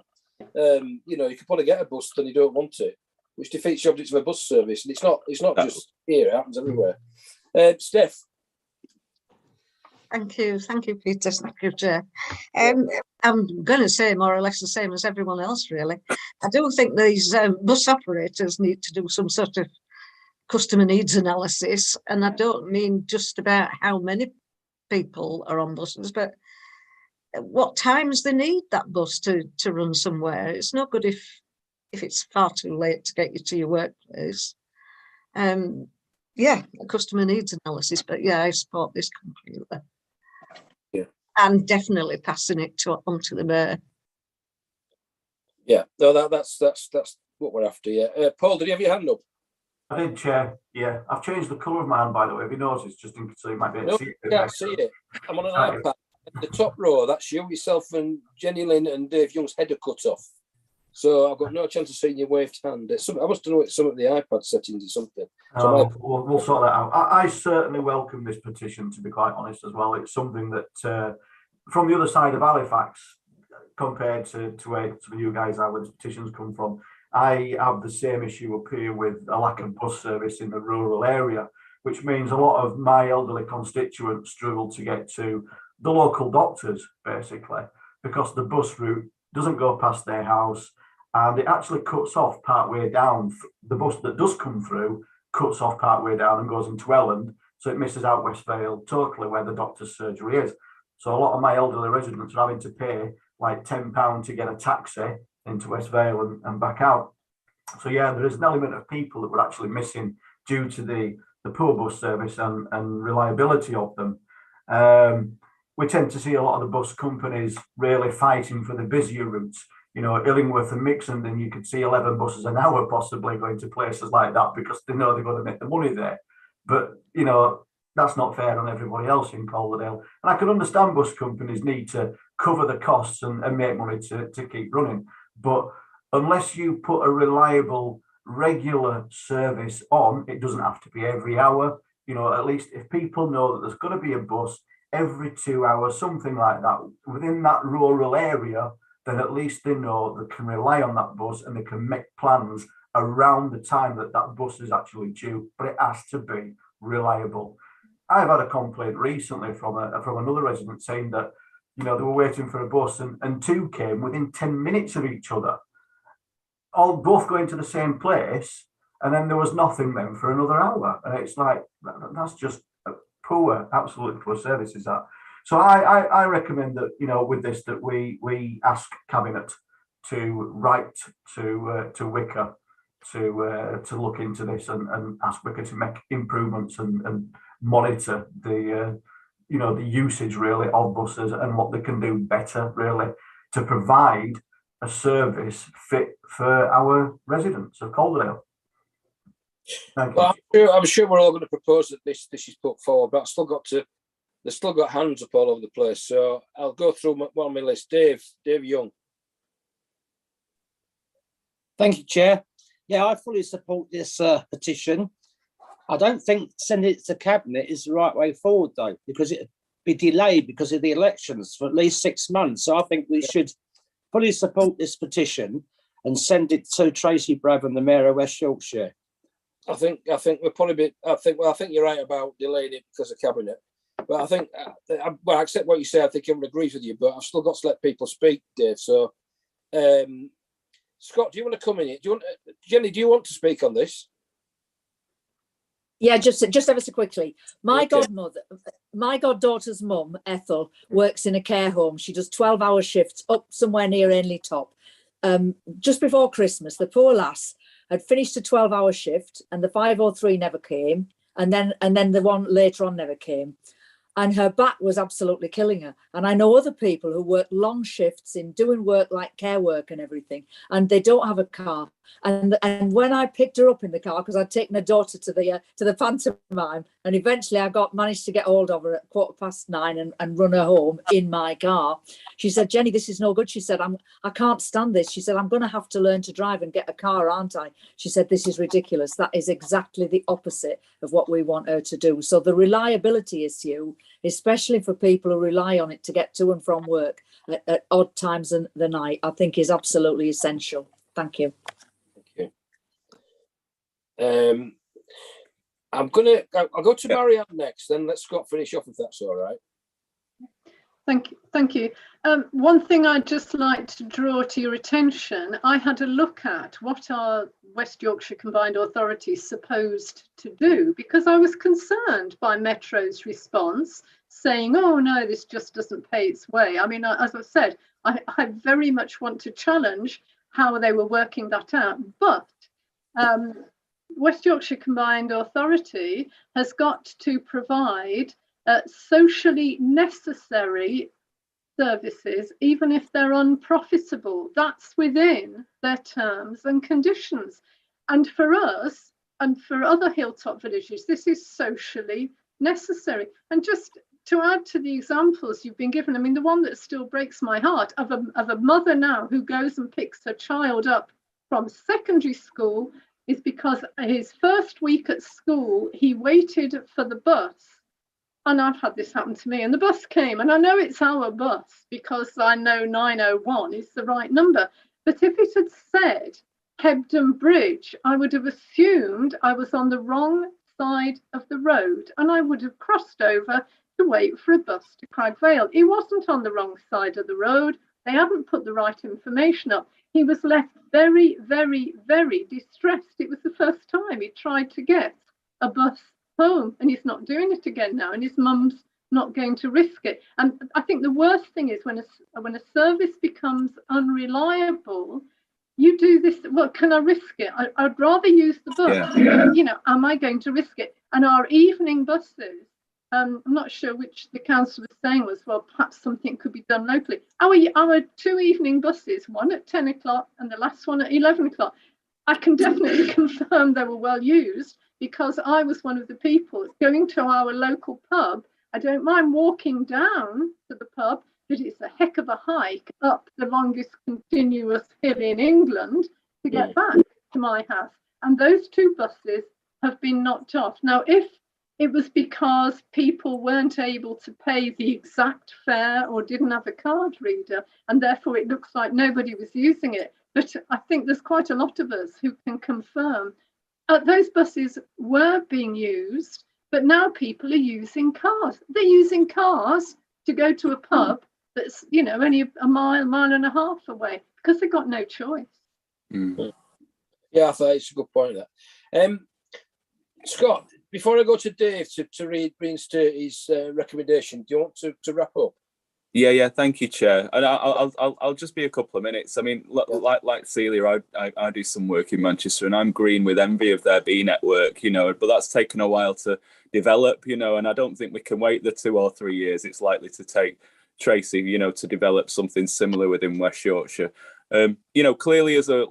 S1: You know, you can probably get a bus, then you don't want it, which defeats the object of a bus service. And it's not just here; it happens everywhere. Steph.
S20: Thank you, Peter. Thank you, Chair. I'm going to say more or less the same as everyone else, really. I do think these bus operators need to do some sort of customer needs analysis, and I don't mean just about how many people are on buses, but what times they need that bus to run somewhere. It's not good if it's far too late to get you to your workplace. Yeah, a customer needs analysis, but yeah, I support this completely.
S1: Yeah.
S20: And definitely passing it on to the mayor.
S1: Yeah, no, that's what we're after. Yeah, Paul, did you have your hand up?
S10: I did, Chair. Yeah, I've changed the colour of my hand, by the way. If you notice, just in so you might be able to see it.
S1: I can't see it. I'm on an iPad. The top row, that's you, yourself, and Jenny Lynn and Dave Young's head are cut off. So I've got no chance of seeing your waved hand. I must know it's some of the iPad settings or something. So
S10: we'll sort that out. I certainly welcome this petition, to be quite honest, as well. It's something that, from the other side of Halifax, compared to where some of you guys are, where the petitions come from, I have the same issue up here with a lack of bus service in the rural area, which means a lot of my elderly constituents struggle to get to the local doctors, basically, because the bus route doesn't go past their house, and it actually cuts off partway down. The bus that does come through cuts off partway down and goes into Elland, so it misses out West Vale totally, where the doctor's surgery is. So a lot of my elderly residents are having to pay like £10 to get a taxi into West Vale and back out. So yeah, there is an element of people that we're actually missing due to the poor bus service and reliability of them. We tend to see a lot of the bus companies really fighting for the busier routes. You know, Illingworth and Mixon, then you could see 11 buses an hour possibly going to places like that because they know they're going to make the money there. But, you know, that's not fair on everybody else in Calderdale. And I can understand bus companies need to cover the costs and make money to keep running. But unless you put a reliable, regular service on, it doesn't have to be every hour. You know, at least if people know that there's going to be a bus every 2 hours, something like that, within that rural area, then at least they know they can rely on that bus and they can make plans around the time that that bus is actually due. But it has to be reliable. I've had a complaint recently from another resident saying that, you know, they were waiting for a bus and two came within 10 minutes of each other, both going to the same place, and then there was nothing then for another hour. And it's like, that's just poor, absolutely poor service, is that. So I recommend that, you know, with this, that we ask Cabinet to write to Wicker to look into this and ask Wicker to make improvements and monitor the you know, the usage really of buses and what they can do better really to provide a service fit for our residents of Calderdale.
S1: Well, I'm sure we're all going to propose that this is put forward, but they've still got hands up all over the place. So I'll go through one on my list. Dave Young.
S9: Thank you, Chair. Yeah, I fully support this petition. I don't think sending it to Cabinet is the right way forward, though, because it'd be delayed because of the elections for at least 6 months. So I think we should fully support this petition and send it to Tracy Brabham, the Mayor of West Yorkshire.
S1: I think we're probably I think you're right about delaying it because of Cabinet. But I think, well, I accept what you say. I think everyone agrees with you, but I've still got to let people speak, Dave. So, Scott, do you want to come in here? Jenny, do you want to speak on this?
S15: Yeah, just ever so quickly. My goddaughter's mum, Ethel, works in a care home. She does 12-hour shifts up somewhere near Ainley Top. Just before Christmas, the poor lass had finished a 12-hour shift, and the 503 never came, and then the one later on never came. And her back was absolutely killing her. And I know other people who work long shifts in doing work like care work and everything, and they don't have a car. And when I picked her up in the car, because I'd taken her daughter to the pantomime, and eventually I managed to get hold of her at 9:15 and run her home in my car. She said, "Jenny, this is no good." She said, I can't stand this. She said, "I'm going to have to learn to drive and get a car, aren't I?" She said, "This is ridiculous." That is exactly the opposite of what we want her to do. So the reliability issue, especially for people who rely on it to get to and from work at odd times in the night, I think is absolutely essential. Thank you.
S1: Thank you. I'll go to Marianne next, then let Scott finish off if that's all right.
S17: Thank you. One thing I'd just like to draw to your attention, I had a look at what our West Yorkshire Combined Authority supposed to do, because I was concerned by Metro's response saying, "Oh no, this just doesn't pay its way." I mean, as I said, I very much want to challenge how they were working that out, but West Yorkshire Combined Authority has got to provide socially necessary services, even if they're unprofitable. That's within their terms and conditions. And for us and for other hilltop villages, this is socially necessary. And just to add to the examples you've been given, I mean, the one that still breaks my heart of a mother now who goes and picks her child up from secondary school is because his first week at school, he waited for the bus. And I've had this happen to me, and the bus came, and I know it's our bus because I know 901 is the right number. But if it had said Hebden Bridge, I would have assumed I was on the wrong side of the road, and I would have crossed over to wait for a bus to Calderdale. He wasn't on the wrong side of the road. They hadn't put the right information up. He was left very, very, very distressed. It was the first time he tried to get a bus home, and he's not doing it again now, and his mum's not going to risk it. And I think the worst thing is when a service becomes unreliable, you do this, well, can I risk it? I'd rather use the bus. Yeah. You know, am I going to risk it? And our evening buses, I'm not sure which the council was saying was, well, perhaps something could be done locally. Our 2 evening buses, one at 10 o'clock and the last one at 11 o'clock, I can definitely confirm they were well used, because I was one of the people going to our local pub. I don't mind walking down to the pub, but it's a heck of a hike up the longest continuous hill in England to get back to my house. And those 2 buses have been knocked off. Now, if it was because people weren't able to pay the exact fare or didn't have a card reader, and therefore it looks like nobody was using it, but I think there's quite a lot of us who can confirm those buses were being used, but now people are using cars. They're using cars to go to a pub that's, you know, only a mile and a half away because they've got no choice.
S1: Mm. Yeah, I thought it's a good point. That Scott, before I go to Dave to read reinstate his recommendation, do you want to wrap up?
S12: Yeah. Thank you, Chair. And I'll just be a couple of minutes. I mean, like Celia, I do some work in Manchester, and I'm green with envy of their B network, you know. But that's taken a while to develop, you know, and I don't think we can wait the 2 or 3 years it's likely to take Tracy, you know, to develop something similar within West Yorkshire. You know, clearly as a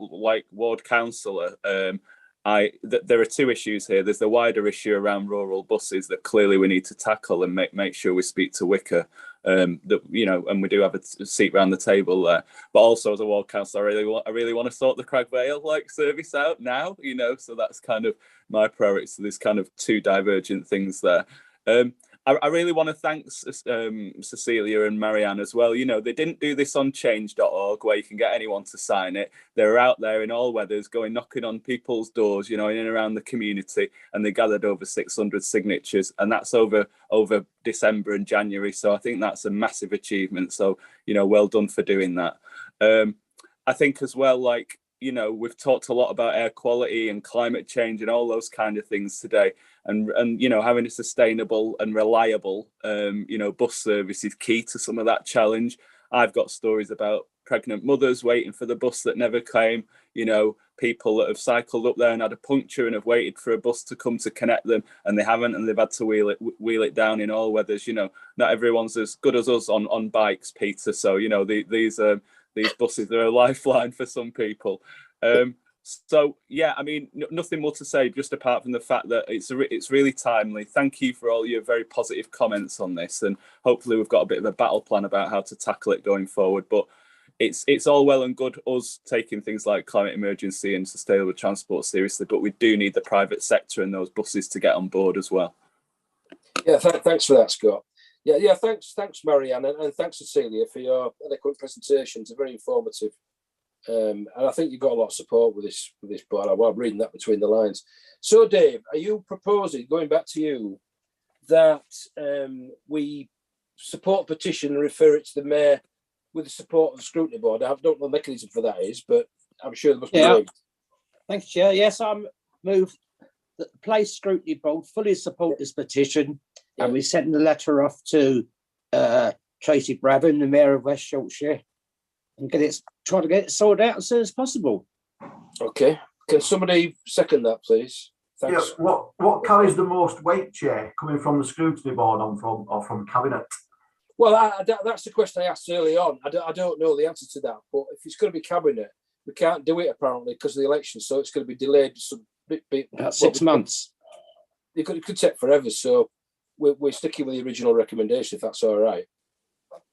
S12: ward councillor, there are 2 issues here. There's the wider issue around rural buses that clearly we need to tackle and make sure we speak to Wicker. That, you know, and we do have a seat around the table there. But also as a ward councillor, I really want to sort the Calderdale service out now, you know. So that's kind of my priority. So there's kind of 2 divergent things there. I really want to thank Cecilia and Marianne as well. You know, they didn't do this on change.org where you can get anyone to sign it. They're out there in all weathers going knocking on people's doors, you know, in and around the community, and they gathered over 600 signatures, and that's over December and January. So I think that's a massive achievement. So, you know, well done for doing that. I think as well, like, you know, we've talked a lot about air quality and climate change and all those kind of things today. And you know, having a sustainable and reliable, you know, bus service is key to some of that challenge. I've got stories about pregnant mothers waiting for the bus that never came, you know, people that have cycled up there and had a puncture and have waited for a bus to come to connect them, and they haven't, and they've had to wheel it down in all weathers. You know, not everyone's as good as us on bikes, Peter. So, you know, these buses are a lifeline for some people. So yeah, I mean, nothing more to say, just apart from the fact that it's really timely. Thank you for all your very positive comments on this, and hopefully we've got a bit of a battle plan about how to tackle it going forward. But it's all well and good us taking things like climate emergency and sustainable transport seriously, but we do need the private sector and those buses to get on board as well.
S1: Yeah, thanks for that, Scott. Yeah, thanks, Marianne, and thanks, Cecilia, for your eloquent presentations. They're very informative. And I think you've got a lot of support with this board. I'm reading that between the lines. So, Dave, are you proposing, going back to you, that we support the petition and refer it to the Mayor with the support of the Scrutiny Board? I don't know what the mechanism for that is, but I'm sure there must be.
S9: Yeah. Thanks, Chair. Yes, I move that the Place Scrutiny Board fully support this petition, and we send the letter off to Tracy Brabham, the Mayor of West Yorkshire, and try to get it sorted out as soon as possible.
S1: Okay. Can somebody second that, please? Thanks.
S10: Yeah, what carries the most weight, Chair, coming from the Scrutiny Board or from Cabinet?
S1: Well, that's the question I asked early on. I don't know the answer to that, but if it's going to be Cabinet, we can't do it apparently because of the election, so it's going to be delayed
S9: about 6 months.
S1: It could take forever, so we're sticking with the original recommendation, if that's all right.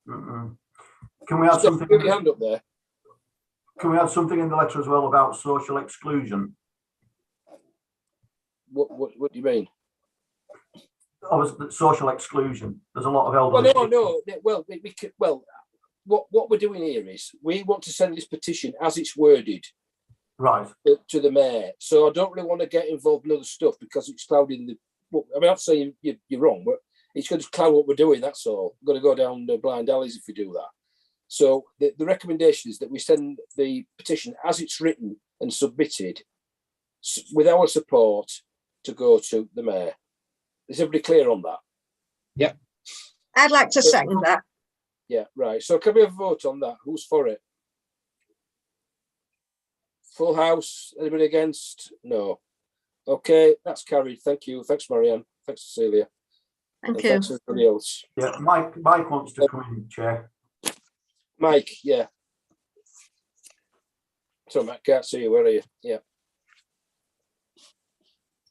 S10: Can we add something?
S1: Put your hand up there.
S10: Can we add something in the letter as well about social exclusion?
S1: What do you mean?
S10: Social exclusion. There's a lot of elderly.
S1: Well, what we're doing here is we want to send this petition as it's worded,
S10: right,
S1: to the Mayor. So I don't really want to get involved in other stuff because it's clouding the. I mean, I'm not saying you're wrong, but it's going to cloud what we're doing. That's all. We're going to go down the blind alleys if we do that. So the recommendation is that we send the petition as it's written and submitted with our support to go to the Mayor. Is everybody clear on that?
S20: Yeah. I'd like to second that.
S1: Yeah, right. So can we have a vote on that? Who's for it? Full house? Anybody against? No. Okay, that's carried. Thank you. Thanks, Marianne. Thanks, Cecilia.
S20: Thank you.
S1: Thanks, everybody else.
S10: Yeah, Mike wants to come in, Chair.
S1: Mike, yeah. So, Mike, can't see you. Where are you? Yeah.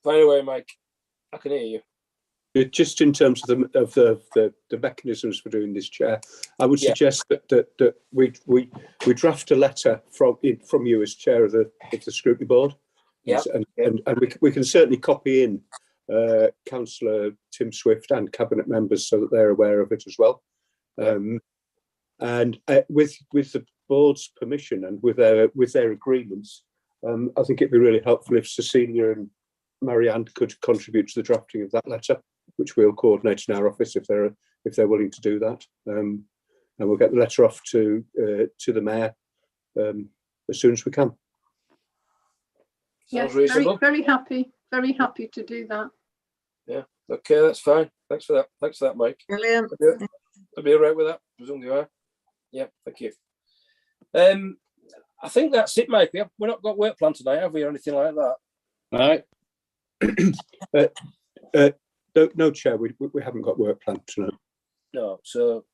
S1: Fire away, Mike. I can hear you.
S4: Just in terms of the mechanisms for doing this, Chair, I would suggest that we draft a letter from you as Chair of the Scrutiny Board, and we can certainly copy in Councillor Tim Swift and Cabinet members so that they're aware of it as well. And with the board's permission and with their agreements, I think it'd be really helpful if Cecilia and Marianne could contribute to the drafting of that letter, which we'll coordinate in our office if they're willing to do that, and we'll get the letter off to the Mayor as soon as we can.
S17: Yes, very happy to do that.
S1: Yeah, okay, that's fine. Thanks for that, Mike.
S20: Brilliant.
S1: I'll be all right with that. Presume you are. Yeah, thank you. I think that's it, Mike. We've not got work plan tonight, have we, or anything like that?
S12: All right.
S4: No, Chair, we haven't got work planned tonight.
S1: No, so